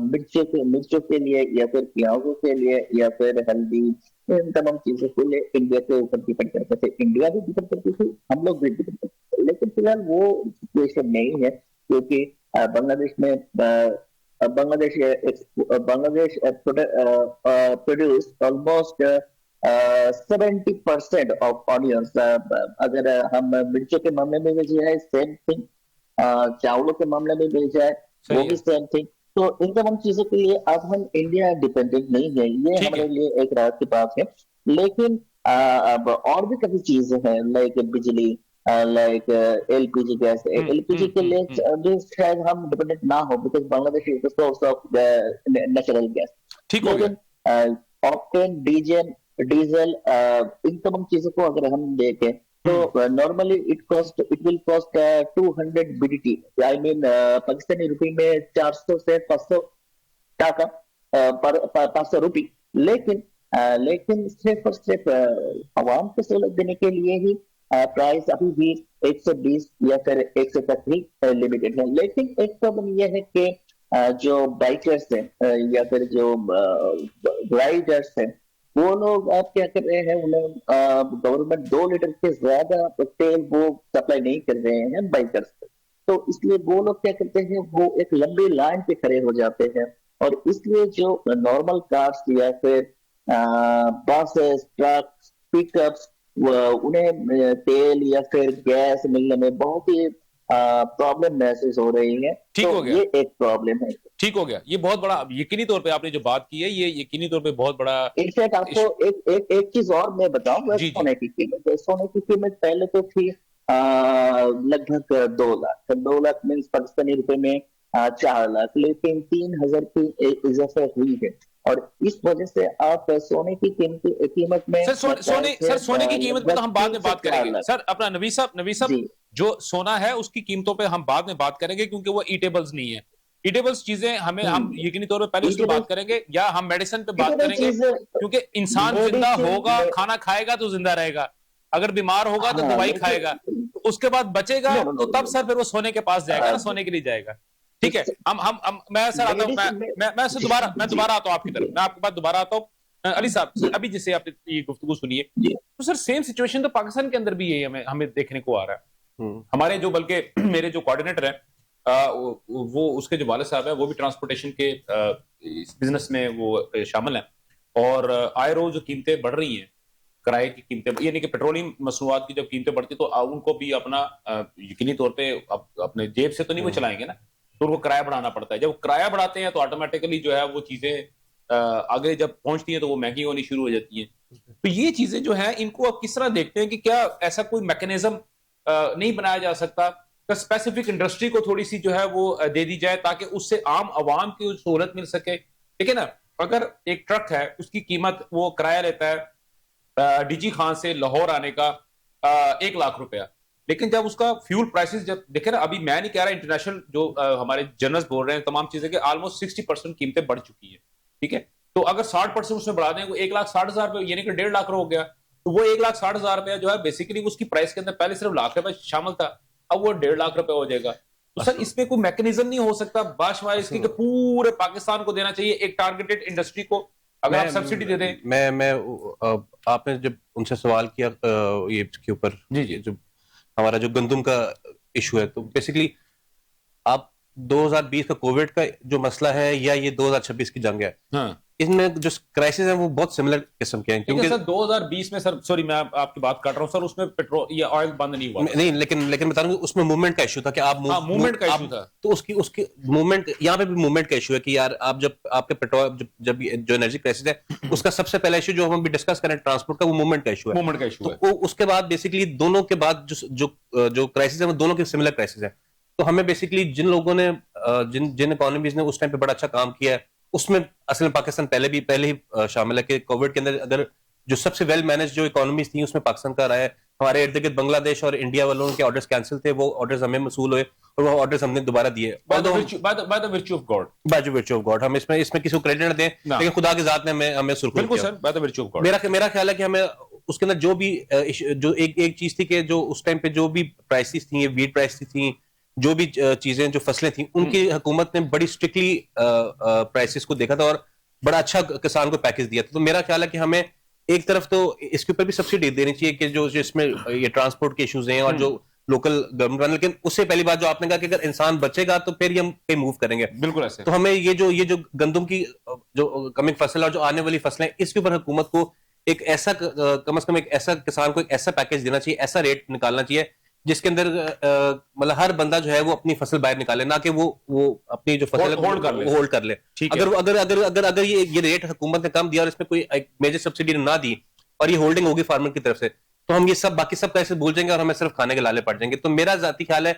मिर्चों के लिए या फिर प्याजों के लिए या फिर हल्दी, इन तमाम चीजों के लिए इंडिया के ऊपर डिपेंड करते थे। इंडिया भी डिपेंड करती थी, हम लोग भी डिपेंड करते थे। लेकिन फिलहाल वो सिचुएशन नहीं है, क्योंकि Bangladesh produce almost 70% of onions. अगर हम मिर्चों के मामले में भी जाए सेम थिंग, चावलों के मामले में भी जाए वो भी सेम थिंग। तो इन तमाम चीजों के लिए अब हम इंडिया डिपेंडेंट नहीं है, ये हमारे लिए एक राहत की बात है। लेकिन अब और भी काफी चीजें हैं, लाइक बिजली, लाइक एलपीजी गैस। एलपीजी के लिए शायद हम डिपेंडेंट ना हो, because Bangladesh is the source of natural gas. ठीक हो गया। ऑक्टेन, डीजल, इन तमाम चीजों को अगर हम देखें तो normally it will cost 200 बीडीटी, I mean Pakistani रुपए में 400 से 500 टाका पर 500 रुपये। लेकिन सिर्फ और सिर्फ आवाम को सहूलत देने के लिए ही प्राइस अभी भी 120 या फिर 100 तक ही लिमिटेड है। लेकिन एक प्रॉब्लम यह है कि जो बाइकर्स हैं या फिर जो राइडर्स हैं, वो लोग आप क्या कर रहे हैं, उन्हें गवर्नमेंट 2 लीटर से ज्यादा तेल वो सप्लाई नहीं कर रहे हैं बाइकर्स को। तो इसलिए वो लोग क्या करते हैं, वो एक लंबी लाइन पे खड़े हो जाते हैं, और इसलिए जो नॉर्मल कार्स या फिर बसेस, ट्रक्स, पिकअप्स, उन्हें तेल या फिर गैस मिलने में बहुत ही प्रॉब्लम महसूस हो रही है। ठीक हो गया, ये एक प्रॉब्लम है। ठीक हो गया, ये बहुत बड़ा, यकीनी तौर पे आपने जो बात की है, ये यकीनी तौर पे बहुत बड़ा। इनफैक्ट आपको एक चीज और मैं बताऊं, सोने की कीमत पहले तो थी लगभग 2 लाख। 2 लाख मीन्स पाकिस्तानी रुपए में 4 लाख, लेकिन 3000 की इजाफा हुई है, और इस वजह से आप सोने की कीमत में सोने की कीमत पे तो हम बाद में बात करेंगे। सर, अपना नबी साहब जो सोना है उसकी कीमतों पे हम बाद में बात करेंगे, क्योंकि वो ईटेबल्स नहीं है। ईटेबल्स चीजें हम यकीनी तौर पे पहले उसकी बात करेंगे, या हम मेडिसिन पे बात करेंगे, क्योंकि इंसान जिंदा होगा, खाना खाएगा तो जिंदा रहेगा, अगर बीमार होगा तो दवाई खाएगा, उसके बाद बचेगा तो तब सर फिर वो सोने के पास जाएगा ना, सोने के लिए जाएगा। ठीक है, मैं सर आता हूँ, मैं दोबारा आता हूँ आपकी तरफ, मैं आपके पास दोबारा आता हूँ। अली साहब, अभी जैसे आपने ये गुफ्तगू सुनी है, तो सर सेम सिचुएशन तो पाकिस्तान के अंदर भी यही हमें देखने को आ रहा है। हमारे जो, बल्कि मेरे जो कोऑर्डिनेटर है, वो उसके जो वालिद साहब है, वो भी ट्रांसपोर्टेशन के बिजनेस में वो शामिल हैं, और आए रोज जो कीमतें बढ़ रही हैं, किराए की कीमतें, यानी कि पेट्रोलियम मसनूआत की जब कीमतें बढ़ती तो उनको भी अपना यकीनी तौर पे अपने जेब से तो नहीं वो चलाएंगे ना, तो उनको किराया बढ़ाना पड़ता है। जब किराया बढ़ाते हैं तो ऑटोमेटिकली जो है वो चीजें आगे जब पहुंचती हैं तो वो महंगी होनी शुरू हो जाती हैं। तो ये चीजें जो है, इनको आप किस तरह देखते हैं कि क्या ऐसा कोई मैकेनिज्म नहीं बनाया जा सकता, स्पेसिफिक इंडस्ट्री को थोड़ी सी जो है वो दे दी जाए, ताकि उससे आम आवाम की सहूलत मिल सके? ठीक है ना, अगर एक ट्रक है, उसकी कीमत, वो किराया लेता है डीजी खान से लाहौर आने का 1 लाख रुपया, लेकिन जब उसका फ्यूल प्राइसेस जब देखे ना, अभी मैं नहीं कह रहा, इंटरनेशनल जो हमारे जर्नल्स बोल रहे हैं तमाम चीजें कि ऑलमोस्ट 60% कीमतें बढ़ चुकी है, ठीक है। तो अगर 60% उसमें बढ़ा दें, वो 1,60,000 रुपए यानी कि 1.5 लाख हो गया, तो वो 1,60,000 रुपया जो है बेसिकली उसकी प्राइस के अंदर पहले सिर्फ लाख रुपए शामिल था, अब वो 1.5 लाख रुपए हो जाएगा। तो सर इसमें कोई मैकेनिज्म नहीं हो सकता बाशमार इसकी कि पूरे पाकिस्तान को देना चाहिए एक टारगेटेड इंडस्ट्री को, अगर आप सब्सिडी दे दें? मैं आपने जब उनसे सवाल किया ये इसके ऊपर, जी जी, जो हमारा जो गंदम का इशू है, तो बेसिकली आप 2020 का कोविड का जो मसला है या ये 2026 की जंग है, हाँ, इसमें जो क्राइसिस है वो बहुत सिमिलर किस्म के हैं। क्योंकि सर 2020 में, सर सॉरी मैं आपकी बात काट रहा हूं सर, उसमें पेट्रोल या ऑयल बंद नहीं हुआ नहीं, लेकिन बता रहा हूं उसमें मूवमेंट का इशू था कि आप मूवमेंट का इशू था, तो उसकी मूवमेंट, यहाँ पे भी मूवमेंट का इशू है कि यार आप जब आपके पेट्रोल जब जो एनर्जी क्राइसिस है उसका सबसे पहला इशू जो हम भी डिस्कस करें ट्रांसपोर्ट का, वो मूवमेंट का इशू है। मूवमेंट का इशू है। तो उसके बाद बेसिकली दोनों के बाद जो क्राइसिस है वो दोनों के सिमिलर क्राइसिस है। तो हमें बेसिकली जिन लोगों ने जिन इकोनॉमीज ने उस टाइम पे बड़ा अच्छा काम किया है, उसमें असल में पाकिस्तान पहले ही शामिल है कि कोविड के अंदर अगर जो सबसे वेल मैनेज जो इकोनॉमीज थी उसमें पाकिस्तान का रहा है। हमारे इर्द गिर्द बांग्लादेश और इंडिया वालों के ऑर्डर्स कैंसिल थे, वो ऑर्डर्स हमें मसूल हुए और वो ऑर्डर्स हमने दोबारा दिए by the virtue of God, by the virtue of God. हम इसमें किसी को क्रेडिट न दें, लेकिन खुदा की जात ने हमें सुरखरुख बिल्कुल किया। Sir, by the virtue of God. मेरा ख्याल है कि हमें उसके अंदर जो भी जो एक चीज थी कि जो उस टाइम पे जो भी प्राइसेस थी, वीट प्राइसेस थी, जो भी चीजें जो फसलें थी, उनकी हुकूमत ने बड़ी स्ट्रिक्टली प्राइसेस को देखा था और बड़ा अच्छा किसान को पैकेज दिया था। तो मेरा ख्याल है कि हमें एक तरफ तो इसके ऊपर भी सब्सिडी देनी चाहिए कि जो इसमें ये ट्रांसपोर्ट के इश्यूज हैं और जो लोकल गवर्नमेंट, लेकिन उससे पहली बात जो आपने कहा कि अगर इंसान बचेगा तो फिर हम कहीं मूव करेंगे। बिल्कुल ऐसे। तो हमें ये जो गंदम की जो कमिंग फसल और जो आने वाली फसलें, इसके ऊपर हुकूमत को एक ऐसा कम से कम एक ऐसा किसान को एक ऐसा पैकेज देना चाहिए, ऐसा रेट निकालना चाहिए जिसके अंदर मतलब हर बंदा जो है वो अपनी फसल बाहर निकाले, ना कि वो अपनी जो फसल होल्ड कर ले। अगर ये रेट हुकूमत ने कम दिया और इसमें कोई मेजर सब्सिडी ना दी और ये होल्डिंग होगी फार्मर की तरफ से, तो हम ये सब बाकी सब पैसे भूल जाएंगे और हमें सिर्फ खाने के लाले पड़ जाएंगे। तो मेरा जाती ख्याल है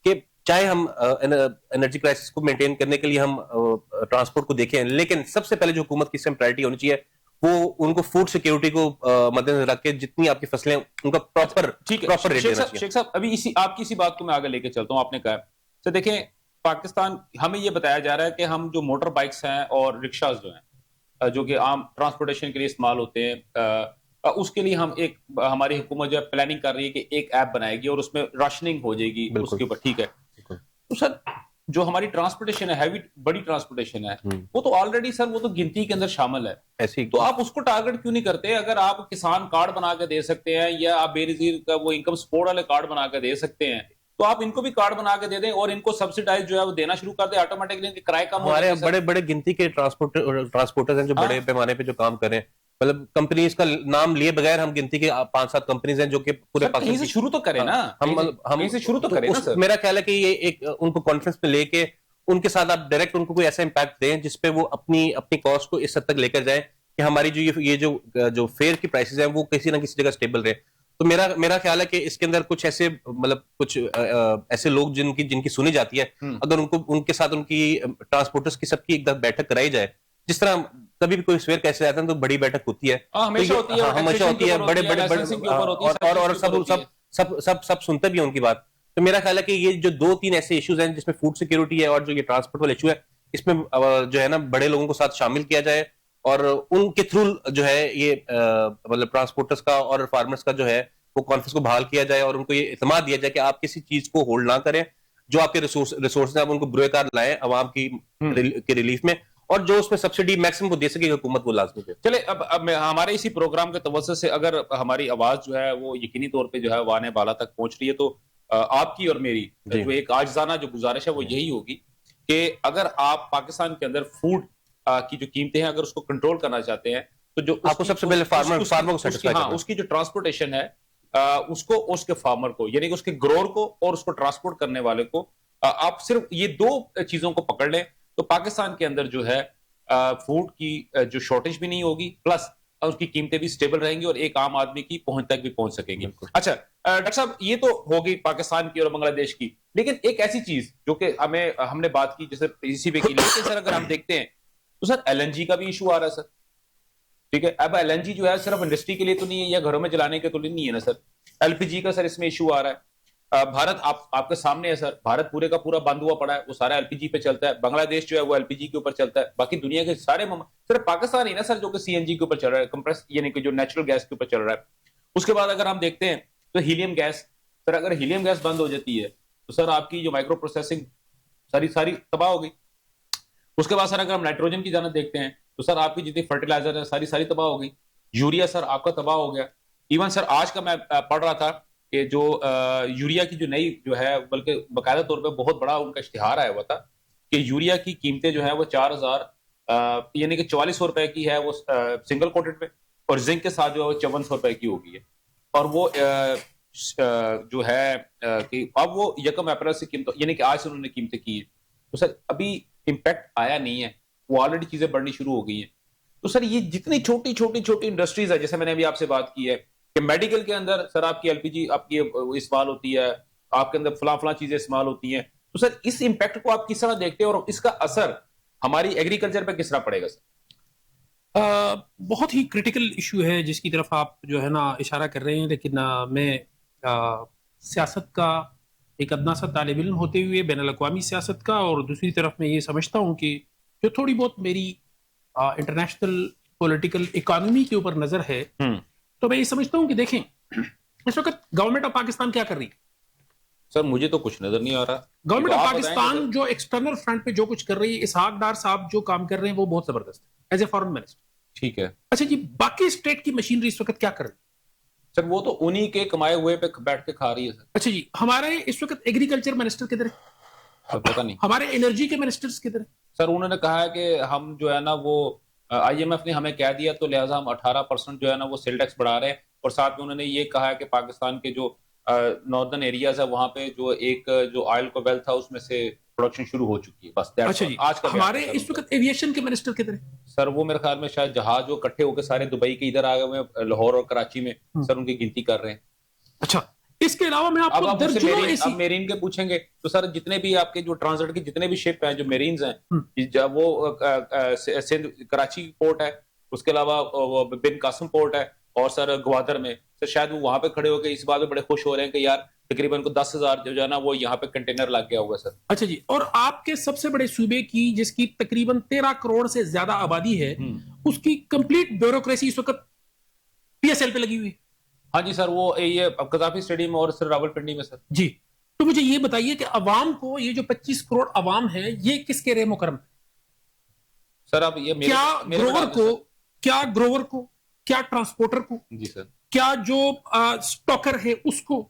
कि चाहे हम एनर्जी क्राइसिस को मेंटेन करने के लिए हम ट्रांसपोर्ट को देखें, लेकिन सबसे पहले जो हुकूमत की प्रायोरिटी होनी चाहिए वो उनको फूड सिक्योरिटी को मद्देनजर रख के जितनी आपकी फसलें उनका प्रॉपर रेट देना चाहिए। शेख साहब, अभी आपकी इसी बात को मैं आगे लेके चलता हूं। आपने कहा तो देखें, पाकिस्तान, हमें ये बताया जा रहा है कि हम जो मोटर बाइक्स हैं और रिक्शाज जो हैं, जो कि आम ट्रांसपोर्टेशन के लिए इस्तेमाल होते हैं, उसके लिए हमारी हुकूमत जो है प्लानिंग कर रही है कि एक ऐप बनाएगी और उसमें राशनिंग हो जाएगी उसके ऊपर, ठीक है। तो सर जो हमारी ट्रांसपोर्टेशन है, हैवी बड़ी ट्रांसपोर्टेशन है, वो तो ऑलरेडी सर वो तो गिनती के अंदर शामिल है। ऐसी तो आप उसको टारगेट क्यों नहीं करते? अगर आप किसान कार्ड बना के दे सकते हैं या आप बेनजीर का वो इनकम सपोर्ट वाले कार्ड बना के दे सकते हैं, तो आप इनको भी कार्ड बना के दे दें और इनको सब्सिडाइज जो है वो देना शुरू कर दे, ऑटोमेटिकली इनके किराए कम हो हमारे जाएंगे। बड़े बड़े गिनती के ट्रांसपोर्टर्स हैं जो बड़े पैमाने पे जो काम कर रहे हैं, मतलब कंपनीज का नाम लिए बगैर हम गिनती के 5-7 कंपनीज हैं जो कि पूरे कहीं से शुरू तो करें ना, हम कहीं से शुरू तो करें ना सर। मेरा ख्याल है कि ये एक उनको कॉन्फ्रेंस पे लेके उनके साथ आप डायरेक्ट उनको कोई ऐसा इंपैक्ट दें जिसपे वो अपनी कॉस्ट को इस हद तक लेकर जाए कि हमारी जो फेयर की प्राइसेस हैं वो किसी ना किसी जगह स्टेबल रहे। तो मेरा ख्याल है कि इसके अंदर कुछ ऐसे मतलब कुछ ऐसे लोग जिनकी सुनी जाती है, अगर उनके साथ उनकी ट्रांसपोर्टर्स की सबकी एक बैठक कराई जाए, जिस तरह कभी भी कोई सवेर कैसे जाता है तो बड़ी बैठक होती है, हमेशा होती है, बड़े और सब सुनते भी हैं उनकी बात। तो मेरा ख्याल है कि ये जो 2-3 ऐसे इश्यूज हैं जिसमें फूड सिक्योरिटी है और जो ये ट्रांसपोर्ट वाला इशू है, इसमें जो है ना बड़े लोगों को साथ शामिल किया जाए और उनके थ्रू जो है ये मतलब ट्रांसपोर्टर्स का और फार्मर्स का जो है वो कॉन्फ्रेंस को बहाल किया जाए और उनको ये इत्मीनान दिया जाए कि आप किसी चीज को होल्ड ना करें, जो आपके रिसोर्स हैं आप उनको बुरेकार लाएं अवाम की रिलीफ में, और जो उसमें सब्सिडी मैक्सिमम को दे सके हुकूमत वो लाजमी दे। चले अब हमारे इसी प्रोग्राम के तवज्जुह से अगर हमारी आवाज जो है वो यकीनी तौर पे जो है वाने बाला तक पहुंच रही है, तो आपकी और मेरी जो एक आजिज़ाना जो गुजारिश है वो यही होगी कि अगर आप पाकिस्तान के अंदर फूड की जो कीमतें हैं अगर उसको कंट्रोल करना चाहते हैं, तो जो आपको सबसे पहले फार्मर को सेटिस्फाई करना है। उसकी जो ट्रांसपोर्टेशन है उसको उसके फार्मर को यानी कि उसके ग्रोअर को और उसको ट्रांसपोर्ट करने वाले को आप सिर्फ ये 2 चीजों को पकड़ लें तो पाकिस्तान के अंदर जो है फूड की जो शॉर्टेज भी नहीं होगी, प्लस उसकी कीमतें भी स्टेबल रहेंगी और एक आम आदमी की पहुंच तक भी पहुंच सकेंगी। अच्छा डॉक्टर साहब, ये तो हो गई पाकिस्तान की और बांग्लादेश की, लेकिन एक ऐसी चीज जो कि हमने बात की जैसे इसी पे की, लेकिन सर अगर हम देखते हैं तो सर एलएनजी का भी इशू आ रहा है सर, ठीक है। अब एलएनजी जो है सिर्फ इंडस्ट्री के लिए तो नहीं है या घरों में जलाने के तो नहीं है ना सर, एलपीजी का सर इसमें इशू आ रहा है। भारत आपके सामने है सर, भारत पूरे का पूरा बंद हुआ पड़ा है, वो सारा एलपीजी पे चलता है। बांग्लादेश जो है वो एलपीजी के ऊपर चलता है। बाकी दुनिया के सारे सिर्फ पाकिस्तान ही ना सर जो कि सीएनजी के ऊपर चल रहा है, कंप्रेस यानी कि जो नेचुरल गैस के ऊपर चल रहा है। उसके बाद अगर हम देखते हैं तो हीलियम गैस, सर अगर हीलियम गैस बंद हो जाती है तो सर आपकी जो माइक्रो प्रोसेसिंग सारी तबाह हो गई। उसके बाद सर अगर हम नाइट्रोजन की जानब देखते हैं तो सर आपकी जितनी फर्टिलाइजर है सारी तबाह हो गई। यूरिया सर आपका तबाह हो गया। इवन सर आज का मैं पढ़ रहा था कि जो यूरिया की जो नई जो है, बल्कि बाकायदा तौर पे बहुत बड़ा उनका इश्तिहार आया हुआ था कि यूरिया की कीमतें जो है वो 4000 यानी कि 4400 रुपए की है वो सिंगल कोटेड पे, और जिंक के साथ जो है वो 5400 रुपए की हो गई है। और वो जो है कि अब वो 1 अप्रैल से कीमत यानी कि आज से उन्होंने कीमतें की है। तो सर अभी इम्पैक्ट आया नहीं है, वो ऑलरेडी चीजें बढ़नी शुरू हो गई हैं। तो सर ये जितनी छोटी इंडस्ट्रीज है, जैसे मैंने अभी आपसे बात की है कि मेडिकल के अंदर सर आपकी एलपीजी आपकी इस्तेमाल होती है, आपके अंदर फला चीजें इस्तेमाल होती हैं। तो सर इस इम्पैक्ट को आप किस तरह देखते हैं और इसका असर हमारी एग्रीकल्चर पे किस तरह पड़ेगा सर? बहुत ही क्रिटिकल इशू है जिसकी तरफ आप जो है ना इशारा कर रहे हैं, लेकिन मैं सियासत का एक अदना सा तालिब इल्म होते हुए बैनुल-अक़वामी सियासत का, और दूसरी तरफ मैं ये समझता हूँ कि जो थोड़ी बहुत मेरी इंटरनेशनल पॉलिटिकल इकोनॉमी के ऊपर नजर है, तो मैं ये समझता हूँ कि देखें इस वक्त गवर्नमेंट ऑफ पाकिस्तान क्या कर रही है। सर मुझे तो कुछ नजर नहीं आ रहा। गवर्नमेंट ऑफ पाकिस्तान जो एक्सटर्नल फ्रंट पे जो कुछ कर रही है, इसहाक डार साहब जो काम कर रहे हैं वो बहुत जबरदस्त है एज ए फॉरेन मिनिस्टर। ठीक है। अच्छा जी, बाकी स्टेट की मशीनरी इस वक्त क्या कर रही है? सर वो तो उन्हीं के कमाए हुए पे बैठ के खा रही है सर। अच्छा जी, हमारे इस वक्त एग्रीकल्चर मिनिस्टर किधर है? सर पता नहीं। हमारे एनर्जी के मिनिस्टर्स किधर है? सर उन्होंने कहा है कि हम जो है ना वो आईएमएफ ने हमें कह दिया तो लिहाजा हम 18% जो है ना वो सेल टैक्स बढ़ा रहे हैं, और साथ में उन्होंने ये कहा है कि पाकिस्तान के जो नॉर्दर्न एरियाज है वहां पे जो जो ऑयल का वेल था उसमें से प्रोडक्शन शुरू हो चुकी है। बस अच्छा जी, आज का हमारे इस वक्त एविएशन के मिनिस्टर किधर है? सर वो मेरे ख्याल में शायद जहाज जो इकट्ठे होकर सारे दुबई के इधर आ गए हुए हैं, लाहौर और कराची में सर उनकी गिनती कर रहे हैं। अच्छा, इसके अलावा मैं आपको अब मेरीन के पूछेंगे तो सर जितने भी आपके जो ट्रांजिट के जितने भी शिप हैं जो मेरीन्स हैं, वो सिंध कराची पोर्ट है, उसके अलावा बिन कासिम पोर्ट है, और सर ग्वादर में सर शायद वो वहां पे खड़े होकर इस बात में बड़े खुश हो रहे हैं कि यार तकरीबन को 10,000 जो है ना वो यहाँ पे कंटेनर लग गया होगा सर। अच्छा जी, और आपके सबसे बड़े सूबे की जिसकी तकरीबन 13 करोड़ से ज्यादा आबादी है, उसकी कंप्लीट ब्यूरोक्रेसी इस वक्त पीएसएल पे लगी हुई है। हाँ जी सर, वो ये कजाफी स्टेडियम और सर रावलपिंडी में सर। जी, तो मुझे ये बताइए कि अवाम को, ये जो 25 करोड़ अवाम है, ये किसके रेह मुकरम? सर अब ये क्या ग्रोवर को, क्या ट्रांसपोर्टर को, जी सर, क्या जो स्टॉकर है उसको,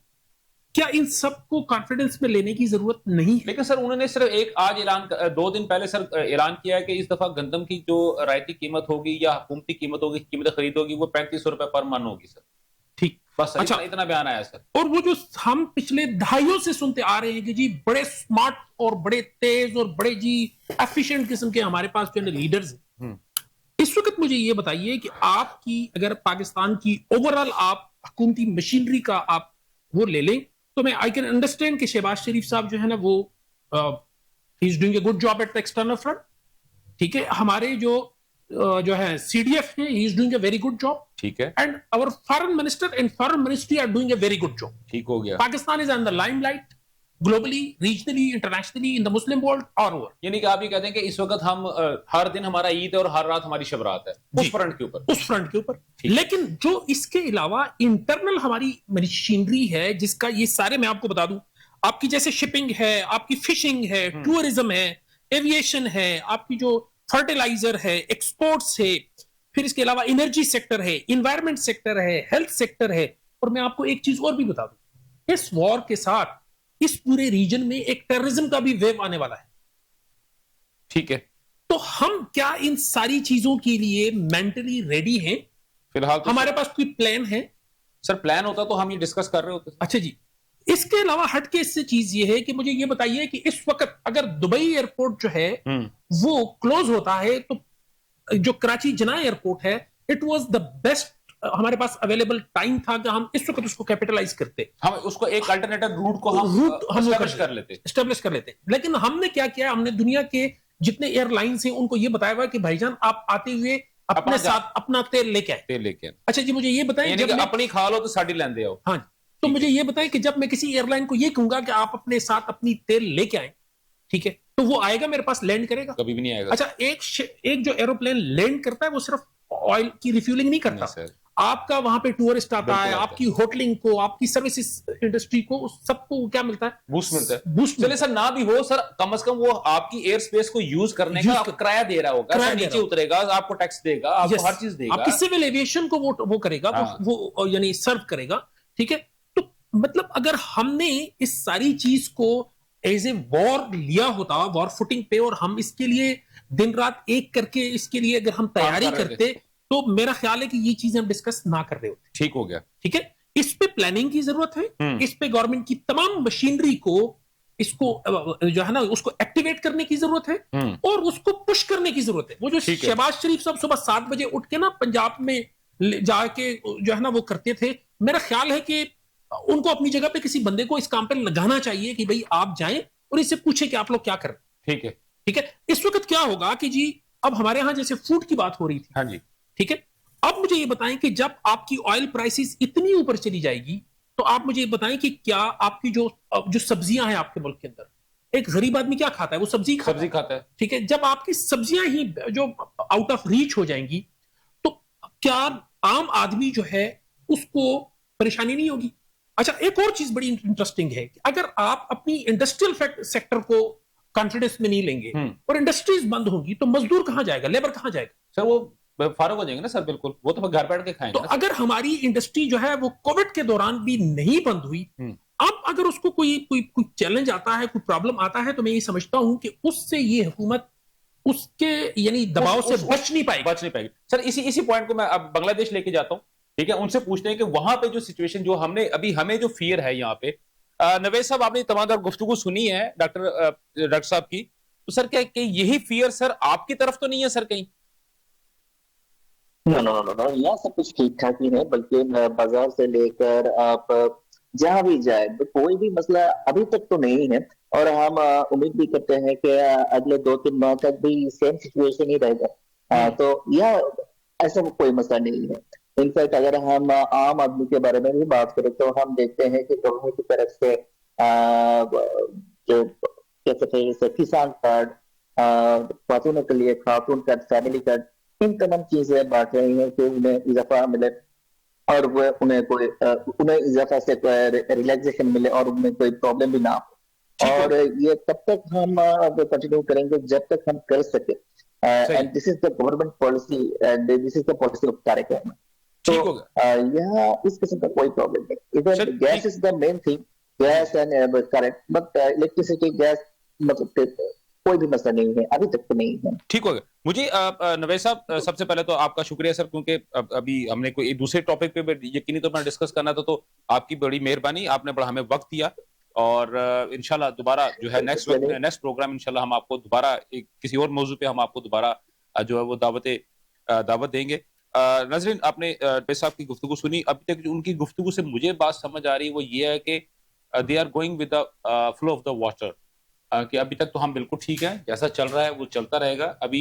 क्या इन सबको कॉन्फिडेंस में लेने की जरूरत नहीं है? लेकिन सर उन्होंने सिर्फ एक आज ऐलान 2 दिन पहले सर ऐलान किया है कि इस दफा गंदम की जो रायती कीमत होगी या हुकूमती कीमत होगी, कीमत खरीद होगी, वो 3500 रुपए पर मन होगी सर। ठीक, बस अच्छा, इतना बयान आया सर। और वो जो हम पिछले दहाइयों से सुनते आ रहे हैं कि जी बड़े स्मार्ट और बड़े तेज और बड़े जी एफिशिएंट किस्म के हमारे पास जो लीडर्स हैं, इस वक्त मुझे ये बताइए कि आपकी अगर पाकिस्तान की ओवरऑल आप हुकूमती मशीनरी का आप वो ले लें, तो मैं आई कैन अंडरस्टैंड कि शहबाज शरीफ साहब जो है ना वो he is doing a good job at the external front. ठीक है, हमारे जो है सीडीएफ है, he is doing a very good job. ठीक है, and our foreign minister and foreign ministry are doing a very good job. ठीक हो गया। Pakistan is on the limelight globally, regionally, internationally, in the Muslim world all over. यानी कि आप ये कहते हैं कि इस वक्त हम हर दिन हमारा ईद है और हर रात हमारी शब रात है उस फ्रंट के ऊपर। लेकिन जो इसके अलावा इंटरनल हमारी मशीनरी है, जिसका ये सारे मैं आपको बता दूं, आपकी जैसे शिपिंग है, आपकी फिशिंग है, टूरिज्म है, एविएशन है, आपकी जो फर्टिलाइजर है, एक्सपोर्ट्स है, फिर इसके अलावा एनर्जी सेक्टर है, इन्वायरमेंट सेक्टर है, हेल्थ सेक्टर है। और मैं आपको एक चीज और भी बता दूं, इस वॉर के साथ इस पूरे रीजन में एक टेररिज्म का भी वेव आने वाला है। ठीक है, तो हम क्या इन सारी चीजों के लिए मेंटली रेडी हैं? फिलहाल तो हमारे पास कोई प्लान है? सर प्लान होता तो हम ये डिस्कस कर रहे होते। अच्छा जी, इसके अलावा हटके इससे चीज ये है कि मुझे ये बताइए कि इस वक्त अगर दुबई एयरपोर्ट जो है वो क्लोज होता है, तो जो कराची जना एयरपोर्ट है, इट वाज द बेस्ट हमारे पास अवेलेबल टाइम था कि हम इस वक्त उसको कैपिटलाइज करते, हम उसको एक अल्टरनेटिव रूट को हम एस्टेब्लिश कर लेते। लेकिन हमने क्या किया, हमने दुनिया के जितने एयरलाइंस हैं उनको ये बताया हुआ कि भाईजान आप आते हुए अपने साथ अपना तेल लेके आए। तेल लेके। अच्छा जी, मुझे ये बताएं, जब अपनी खा लो तो साड़ी लेंदे आओ। हाँ, तो मुझे ये बताएं कि जब मैं किसी एयरलाइन को ये कहूंगा कि आप अपने साथ अपनी तेल लेके आए, ठीक है, तो वो आएगा मेरे पास, लैंड करेगा? कभी भी नहीं आएगा। अच्छा, एक जो एरोप्लेन लैंड करता है वो सिर्फ ऑयल की रिफ्यूलिंग नहीं करता, नहीं, आपका वहां पे टूरिस्ट आता है, बिल्कुल आपकी होटलिंग को, आपकी सर्विसेज इंडस्ट्री को, सबको क्या मिलता है? बूस्ट मिलता है। बूस्ट। चलिए सर, ना भी हो सर, कम से कम वो आपकी एयर स्पेस को यूज करने का आपको किराया दे रहा होगा, किराया सर दे नीचे रहा उतरेगा, आपको टैक्स देगा, आपको हर चीज देगा, आपकी सिविल एविएशन को वो करेगा, हाँ। वो यानी सर्व करेगा, ठीक है। तो मतलब अगर हमने इस सारी चीज को एज ए वॉर लिया होता, वॉर फुटिंग पे, और हम इसके लिए दिन रात एक करके इसके लिए अगर हम तैयारी करते, तो मेरा ख्याल है कि ये चीजें हम डिस्कस ना कर रहे होते। ठीक हो गया, ठीक है। इस पे प्लानिंग की जरूरत है, इस पे गवर्नमेंट की तमाम मशीनरी को, इसको जो है ना, उसको एक्टिवेट करने की जरूरत है और उसको पुश करने की जरूरत है। वो जो शहबाज शरीफ साहब सुबह 7 बजे उठ के ना पंजाब में जाके जो है ना वो करते थे, मेरा ख्याल है कि उनको अपनी जगह पे किसी बंदे को इस काम पे लगाना चाहिए कि भाई आप जाएं और इससे पूछे कि आप लोग क्या कर रहे हैं। ठीक है, ठीक है। इस वक्त क्या होगा कि जी, अब हमारे यहां जैसे फूड की बात हो रही थी, हाँ जी, ठीक है, अब मुझे ये बताएं कि जब आपकी ऑयल प्राइसेस इतनी ऊपर चली जाएगी, तो आप मुझे ये बताएं कि क्या आपकी जो सब्जियां हैं आपके मुल्क के अंदर, एक गरीब आदमी क्या खाता है? वो सब्जी खाता है। ठीक है। जब आपकी सब्जियां ही जो आउट ऑफ रीच हो जाएंगी, तो क्या आम आदमी जो है उसको परेशानी नहीं होगी? अच्छा, एक और चीज बड़ी इंटरेस्टिंग है कि अगर आप अपनी इंडस्ट्रियल सेक्टर को कॉन्फिडेंस में नहीं लेंगे और इंडस्ट्रीज बंद होंगी, तो मजदूर कहां जाएगा, लेबर कहां जाएगा? सर वो फारूक हो जाएंगे ना सर, बिल्कुल, वो तो घर बैठ के खाएंगे। तो अगर हमारी इंडस्ट्री जो है वो कोविड के दौरान भी नहीं बंद हुई, अब अगर उसको कोई चैलेंज आता है, कोई प्रॉब्लम आता है, तो मैं ये समझता हूं कि उससे ये हुकूमत उसके यानी दबाव से बच नहीं पाएगी। सर इसी पॉइंट को मैं अब बांग्लादेश लेके जाता हूं, ठीक है। उनसे पूछते हैं कि वहां पे जो सिचुएशन, जो हमें जो फियर है यहाँ पे, नवेद साहब आपने तमाम गुफ्तगू सुनी है डॉक्टर साहब की, तो सर क्या यही फियर सर आपकी तरफ तो नहीं है सर कहीं? नो, यहाँ सब कुछ ठीक ठाक ही है, बल्कि बाजार से लेकर आप जहां भी जाए, तो कोई भी मसला अभी तक तो नहीं है, और हम उम्मीद भी करते हैं कि अगले 2-3 माह तक भी सेम सिचुएशन ही रहेगा। तो यह ऐसा कोई मसला नहीं है। इनफैक्ट अगर हम आम आदमी के बारे में भी बात करें, तो हम देखते हैं कि गवर्नमेंट की तरफ से जो कह सकते हैं किसान कार्ड, खातून के लिए खातून कार्ड, फैमिली कार्ड, इन तमाम चीजें बांट रही हैं कि उन्हें इजाफा मिले, और वो उन्हें इजाफा से रिलैक्सेशन मिले, और उन्हें कोई प्रॉब्लम भी ना हो। और ये तब तक हम कंटिन्यू करेंगे जब तक हम कर सके, and this is the government policy, and this is the policy of Tarek Rahman. तो यह इस किस्म का कोई प्रॉब्लम नहीं। Even gas is the main thing, gas and correct, but electricity, gas, मतलब कोई भी मसला नहीं है, अभी तक तो नहीं है। ठीक हो गया। मुझे नवेद साहब, सबसे पहले तो आपका शुक्रिया सर, क्योंकि अभी हमने कोई दूसरे टॉपिक पे यकीनी तौर पर डिस्कस करना था, तो आपकी बड़ी मेहरबानी, आपने बड़ा हमें वक्त दिया, और इंशाल्लाह दोबारा जो है नेक्स्ट प्रोग्राम इंशाल्लाह हम आपको दोबारा किसी और मौजू पे हम आपको दोबारा जो है वो दावत देंगे। नाज़रीन, आपने नवेद साहब की गुफ्तगू सुनी। अभी तक उनकी गुफ्तगू से मुझे बात समझ आ रही है वो ये है कि they are going with the flow of the water, कि अभी तक तो हम बिल्कुल ठीक है, जैसा चल रहा है वो चलता रहेगा। अभी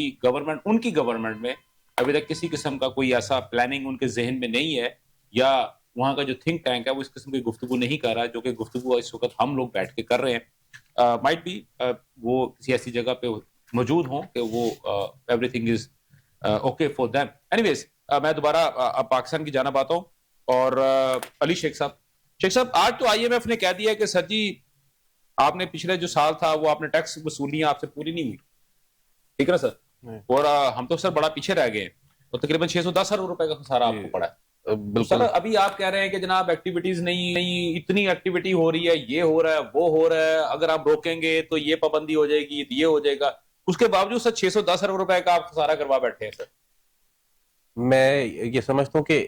उनकी गवर्नमेंट में अभी तक किसी किस्म का कोई ऐसा प्लानिंग उनके जहन में नहीं है, या वहां का जो थिंक टैंक है वो इस किस्म की गुफ्तगू नहीं कर रहा है, जो कि गुफ्तगू इस वक्त हम लोग बैठ के कर रहे हैं। माइट बी वो किसी ऐसी जगह पे मौजूद हों कि वो everything is okay for them. Anyways, मैं दोबारा अब पाकिस्तान की जाना आता हूँ, और अली शेख साहब, आज तो IMF ने कह दिया कि सर जी, आपने पिछले जो साल था वो आपने टैक्स वसूलियां आपसे पूरी नहीं हुई, ठीक है ना सर, और हम तो सर बड़ा पीछे रह गए, तो तकरीबन 610 अरब रुपए का खसारा आपको पड़ा है। तो सर अभी आप कह रहे हैं कि जनाब एक्टिविटीज नहीं, इतनी एक्टिविटी हो रही है, ये हो रहा है, वो हो रहा है, अगर आप रोकेंगे तो ये पाबंदी हो जाएगी, तो ये हो जाएगा, उसके बावजूद सर 610 अरब रुपए का आप खसारा करवा बैठे हैं सर। मैं ये समझता हूँ कि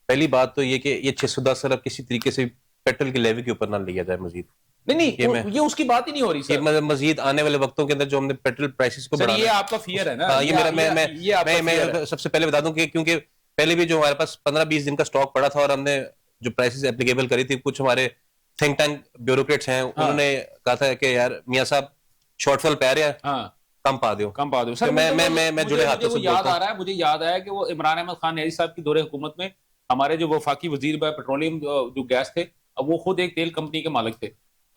पहली बात तो ये कि ये 610 अरब किसी तरीके से पेट्रोल की लेवी के ऊपर ना लिया जाए मजीद। नहीं, ये उसकी बात ही नहीं हो रही सर। मजीद आने वाले वक्तों के अंदर जो हमने पेट्रोल प्राइसेस को बढ़ाना, ये आपका फियर है ना। ये मैं सबसे पहले बता दूं कि क्योंकि पहले भी जो हमारे पास 15-20 दिन का स्टॉक पड़ा था, और हमने जो प्राइसेस एप्लीकेबल करी थी, कुछ हमारे थिंक टैंक ब्यूरोक्रेट्स हैं, उन्होंने कहा था कि यार मियां साहब शॉर्टफॉल पे आ रहा है, कम पा दो सर। मैं जुड़े हाथों से याद आ रहा है, मुझे याद आया कि वो इमरान अहमद खान न्याजी साहब की दौरे हुकूमत में हमारे जो वफाकी वजीर पेट्रोलियम जो गैस थे, अब वो खुद एक तेल कंपनी के मालिक थे,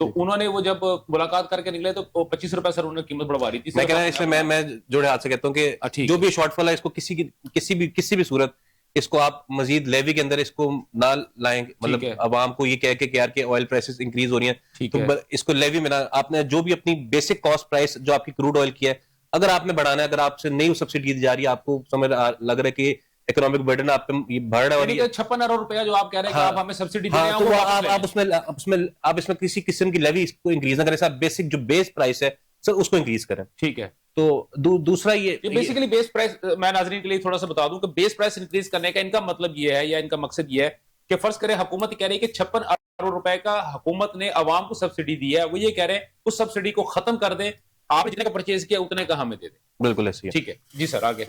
तो उन्होंने वो जब मुलाकात करके निकले तो 25 रुपए सर उन्होंने कीमत बढ़वा दी थी। मैं कह रहा हूं इसमें मैं जोड़े हाथ से कहता हूं कि जो भी शॉर्टफॉल है इसको किसी भी सूरत इसको आप मजीद लेवी के अंदर इसको ना लाएं, मतलब अवाम को ये कह के यार के ऑयल प्राइसेस इंक्रीज हो रही हैं तो इसको लेवी में ना, आपने जो भी अपनी बेसिक कॉस्ट प्राइस जो आपकी क्रूड ऑयल की है अगर आपने बढ़ाना है, अगर आपसे नई सब्सिडी दी जा रही है, आपको समझ लग रहा है कि इकोनॉमिक बर्डन आप पे बढ़ रहा है, 56 अरब रुपया जो आप कह रहे हैं कि आप हमें सब्सिडी दे रहे हैं, तो आप इसमें किसी किस्म की लेवी इसको इंक्रीज ना करें, साहब बेसिक जो बेस प्राइस है सर उसको इंक्रीज करें। ठीक है, तो दूसरा ये बेसिकली बेस प्राइस, मैं नाज़रीन के लिए थोड़ा सा बता दूं कि बेस प्राइस इंक्रीज करने का इनका मतलब ये है या इनका मकसद ये है कि फर्ज करें हुकूमत कह रही है कि 56 अरब रुपए का हुकूमत ने अवाम को सब्सिडी दी है, वो ये कह रहे हैं उस सब्सिडी को खत्म कर दे, आप जितने का परचेज किया उतने का हमें दे दें। बिल्कुल ऐसी है। ठीक है जी सर, आगे।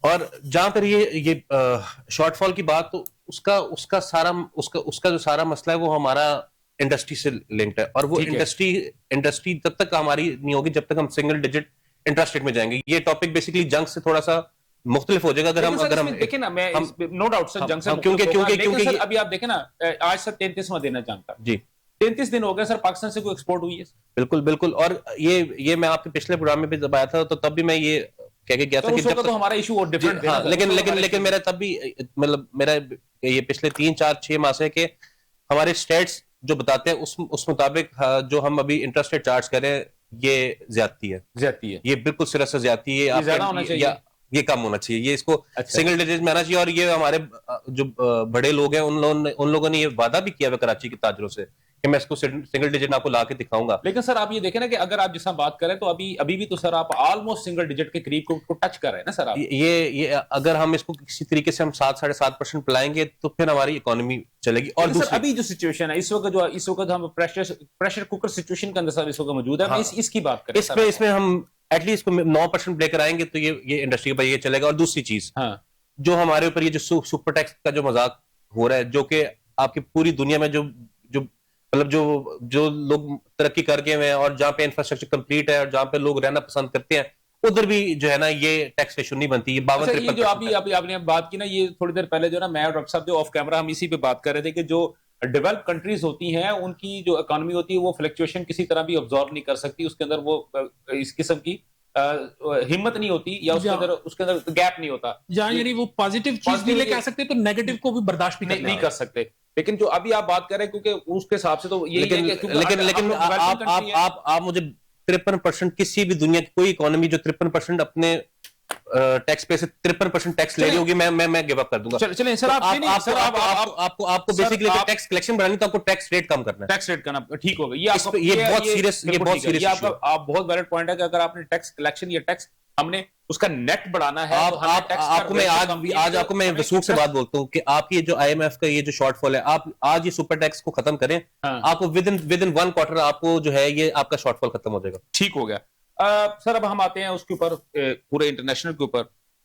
और जहां पर ये शॉर्टफॉल की बात, तो उसका जो सारा मसला है वो हमारा इंडस्ट्री से लिंक्ड है, और वो इंडस्ट्री तब तक हमारी नहीं होगी जब तक हम सिंगल डिजिट इंटरेस्ट रेट में जाएंगे। ये टॉपिक बेसिकली जंग से थोड़ा सा मुख्तलिफ हो जाएगा अगर हम देखें ना, मैं नो डाउट सर जंग से क्योंकि अभी आप देखें ना, आज सर 33वां दिन है जंग का जी, 33 दिन हो गए सर पाकिस्तान से कोई एक्सपोर्ट हुई है? बिल्कुल। और ये मैं आपके पिछले प्रोग्राम में भी जब आया था तो तब भी मैं ये कह के गया था कि जब तो हमारा इशू और डिफरेंट था, लेकिन मेरा तब भी मतलब मेरा ये पिछले 3-4-6 माह से कि हमारे स्टेट्स जो बताते हैं उस मुताबिक जो हम अभी इंटरेस्ट रेट चार्ज कर रहे हैं ये ज्यादती है, ये बिल्कुल सिरे से ज्यादती है, ये ज्यादा होना चाहिए, ये कम होना चाहिए, ये इसको सिंगल डिजिट में आना चाहिए। और ये हमारे जो बड़े लोग हैं उन लोगों ने ये वादा भी किया हुआ कराची के ताजरों से कि मैं इसको सिंगल डिजिट आपको ला के दिखाऊंगा। लेकिन सर आप ये देखें ना कि अगर आप जिसका बात करें तो अभी भी तो सर आप ऑलमोस्ट सिंगल डिजिट के करीब को टच कर रहे हैं ना सर आप। ये अगर हम इसको किसी तरीके से हम 7-7.5% पिलाएंगे तो फिर हमारी इकोनॉमी चलेगी। और दूसरी अभी जो सिचुएशन है इस वक्त हम प्रेशर कुकर सिचुएशन के अंदर सर इस वक्त मौजूद है, इसकी बात करें इसमें हम एटलीस्ट 9% लेकर आएंगे तो ये इंडस्ट्री पर ये चलेगा। और दूसरी चीज जो हमारे ऊपर ये जो सुपर टैक्स का जो मजाक हो रहा है, जो कि आपकी पूरी दुनिया में जो मतलब जो लोग तरक्की कर गए हैं और जहां पे इंफ्रास्ट्रक्चर कंप्लीट है और जहां पे लोग रहना पसंद करते हैं उधर भी जो है ना ये टैक्सेशन नहीं बनती। ये 52-53% जो अभी आपने बात की ना, ये थोड़ी देर पहले जो ना मैं और डॉक्टर साहब जो ऑफ कैमरा हम इसी पे बात कर रहे थे कि जो डेवलप कंट्रीज होती हैं उनकी जो इकोनॉमी होती है वो फ्लक्चुएशन किसी तरह भी ऑब्जॉर्व नहीं कर सकती, उसके अंदर वो इस किस्म की हिम्मत नहीं होती या उसके अंदर गैप नहीं होता, यानी वो पॉजिटिव चीज भी लेके आ सकते तो नेगेटिव को भी बर्दाश्त भी नहीं कर सकते। लेकिन जो अभी आप बात कर रहे हैं क्योंकि उसके हिसाब से तो यही है कि लेकिन आप मुझे 53% किसी भी दुनिया की कोई इकोनॉमी जो 53% अपने टैक्स पे से 53% टैक्स ले रही होगी, मैं गिव अप कर दूंगा। चलें सर, आपको बेसिकली टैक्स कलेक्शन बढ़ानी तो आपको टैक्स रेट कम करना है, टैक्स रेट करना ठीक होगा। ये बहुत सीरियस आप बहुत वैलिड पॉइंट है कि अगर आपने टैक्स कलेक्शन या टैक्स हमने उसका नेट बढ़ाना है, आपको मैं आज आपको मैं वसूख से बात बोलता हूँ कि आपकी ये जो IMF का ये जो शॉर्टफॉल है, आप आज ये सुपर टैक्स को खत्म करें, आपको विद इन 1 क्वार्टर आपको जो है ये आपका शॉर्टफॉल खत्म हो जाएगा। ठीक हो गया। सर अब हम आते हैं उसके ऊपर पूरे इंटरनेशनल के ऊपर।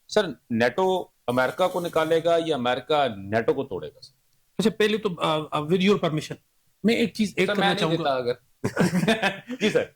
सर नेटो अमेरिका को निकालेगा या अमेरिका नेटो को तोड़ेगा? अच्छा पहले तो विद योर परमिशन मैं एक चीज करना चाहूंगा अगर जी सर।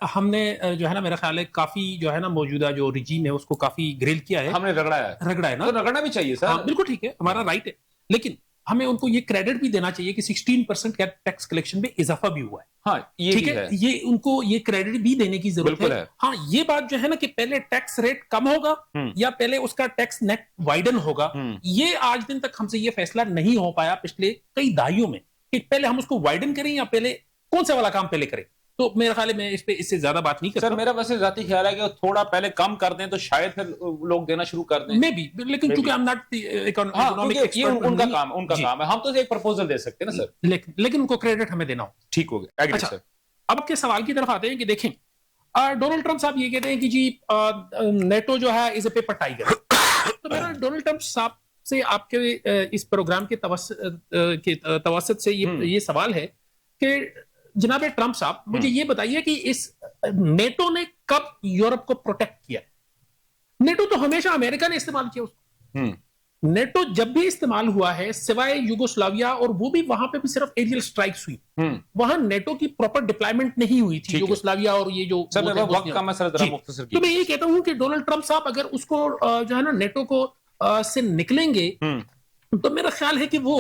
हमने जो है ना मेरा ख्याल है काफी जो है ना मौजूदा जो रिजीम है उसको काफी ग्रिल किया है, हमने रगड़ा है ना, तो रगड़ना भी चाहिए सर। हाँ, बिल्कुल ठीक है, हमारा राइट है, लेकिन हमें उनको ये क्रेडिट भी देना चाहिए कि 16% टैक्स कलेक्शन में इजाफा भी हुआ है। हाँ, ये ठीक है, ये उनको ये क्रेडिट भी देने की जरूरत है। हाँ, ये बात जो है ना कि पहले टैक्स रेट कम होगा या पहले उसका टैक्स नेट वाइडन होगा, ये आज दिन तक हमसे ये फैसला नहीं हो पाया पिछले कई दहाइयों में कि पहले हम उसको वाइडन करें या पहले कौन सा वाला काम पहले करें। तो मेरा ख्याल है मैं इस पे इससे ज्यादा बात नहीं करता। सर मेरा वैसे जाती ख्याल है कि थोड़ा पहले कम कर दें तो शायद फिर लोग देना शुरू कर दें। मे बी, लेकिन चूंकि I am not economic expert, उनका काम है, हम तो एक प्रपोजल दे सकते हैं ना सर, लेकिन उनको क्रेडिट हमें देना हो। ठीक हो गया। अच्छा, अब आपके सवाल की तरफ आते हैं कि देखें डोनाल्ड ट्रंप साहब ये कहते हैं कि जी नेटो जो है इज ए पेपर टाइगर। तो मेरा डोनाल्ड ट्रंप साहब से आपके इस प्रोग्राम के तवसत से ये सवाल है कि जनाब ट्रंप साहब मुझे ये बताइए कि इस नेटो ने कब यूरोप को प्रोटेक्ट किया? नेटो तो हमेशा अमेरिका ने इस्तेमाल किया उसको। नेटो जब भी इस्तेमाल हुआ है सिवाय युगोस्लाविया, और वो भी वहां पे भी सिर्फ एरियल स्ट्राइक्स हुई, वहां नेटो की प्रॉपर डिप्लॉयमेंट नहीं हुई थी युगोस्लाविया और ये जो तो मैं ये कहता हूं कि डोनाल्ड ट्रंप साहब अगर उसको जो है ना नेटो को से निकलेंगे तो मेरा ख्याल है कि वो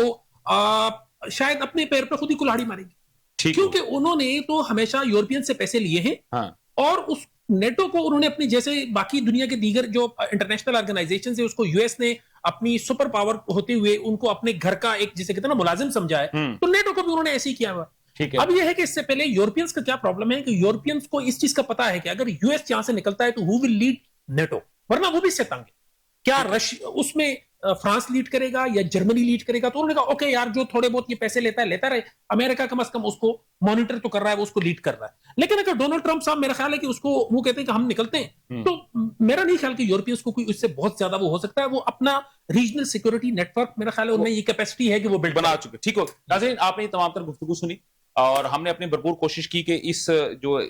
शायद अपने पैर पर खुद ही कुल्हाड़ी मारेगी, ठीक क्योंकि उन्होंने तो हमेशा यूरोपियन से पैसे लिए हैं हाँ और उस नेटो को उन्होंने अपनी, जैसे बाकी दुनिया के दीगर जो इंटरनेशनल ऑर्गेनाइजेशन है उसको यूएस ने अपनी सुपर पावर होते हुए उनको अपने घर का एक, जिसे कहते हैं ना, मुलाजिम समझा है, तो नेटो को भी उन्होंने ऐसे ही किया हुआ। ठीक है। अब यह है कि इससे पहले यूरोपियंस का क्या प्रॉब्लम है कि यूरोपियंस को इस चीज का पता है कि अगर यूएस यहां से निकलता है तो हु विल लीड नेटो, वरना वो भी शैतान है। क्या रशिया उसमें फ्रांस लीड करेगा या जर्मनी लीड करेगा? तो उन्होंने कहा ओके यार, जो थोड़े बहुत ये पैसे लेता रहे, अमेरिका कम से कम उसको मॉनिटर तो कर रहा है, वो उसको लीड कर रहा है। लेकिन अगर डोनाल्ड ट्रंप साहब, मेरा ख्याल है कि उसको वो कहते हैं कि हम निकलते हैं, तो मेरा नहीं ख्याल कि यूरोपियंस को कोई इससे बहुत ज्यादा वो हो सकता है। वो अपना रीजनल सिक्योरिटी नेटवर्क, मेरा ख्याल है उनमें ये कैपेसिटी है कि वो बिल्ड बना चुके। ठीक हो नाज़रीन, आपने ये तमाम तर गुफ्तगू सुनी और हमने अपनी भरपूर कोशिश की कि इस जो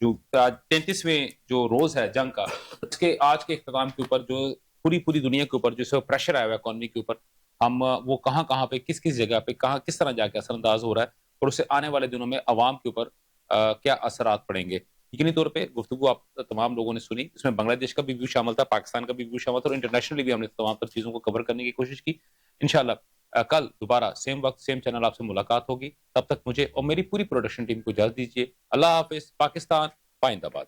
जो 33वें जो रोज है जंग का, इसके आज के इख्तिताम के ऊपर जो पूरी दुनिया के ऊपर जो प्रेशर आया हुआ है इकोनॉमी के ऊपर, हम वो कहाँ पे किस जगह पे कहाँ किस तरह जाके असरअंदाज हो रहा है और उससे आने वाले दिनों में अवाम के ऊपर क्या असरात पड़ेंगे। यकीनी तौर पे गुफ्तगू आप तमाम लोगों ने सुनी, इसमें बांग्लादेश का भी व्यू शामिल था, पाकिस्तान का भी व्यू शामिल था और इंटरनेशनली भी हमने तमाम तर चीजों को कवर करने की कोशिश की। इंशाल्लाह कल दोबारा सेम वक्त सेम चैनल आपसे मुलाकात होगी। तब तक मुझे और मेरी पूरी प्रोडक्शन टीम को इजाजत दीजिए। अल्लाह हाफिज। पाकिस्तान पाइंदाबाद।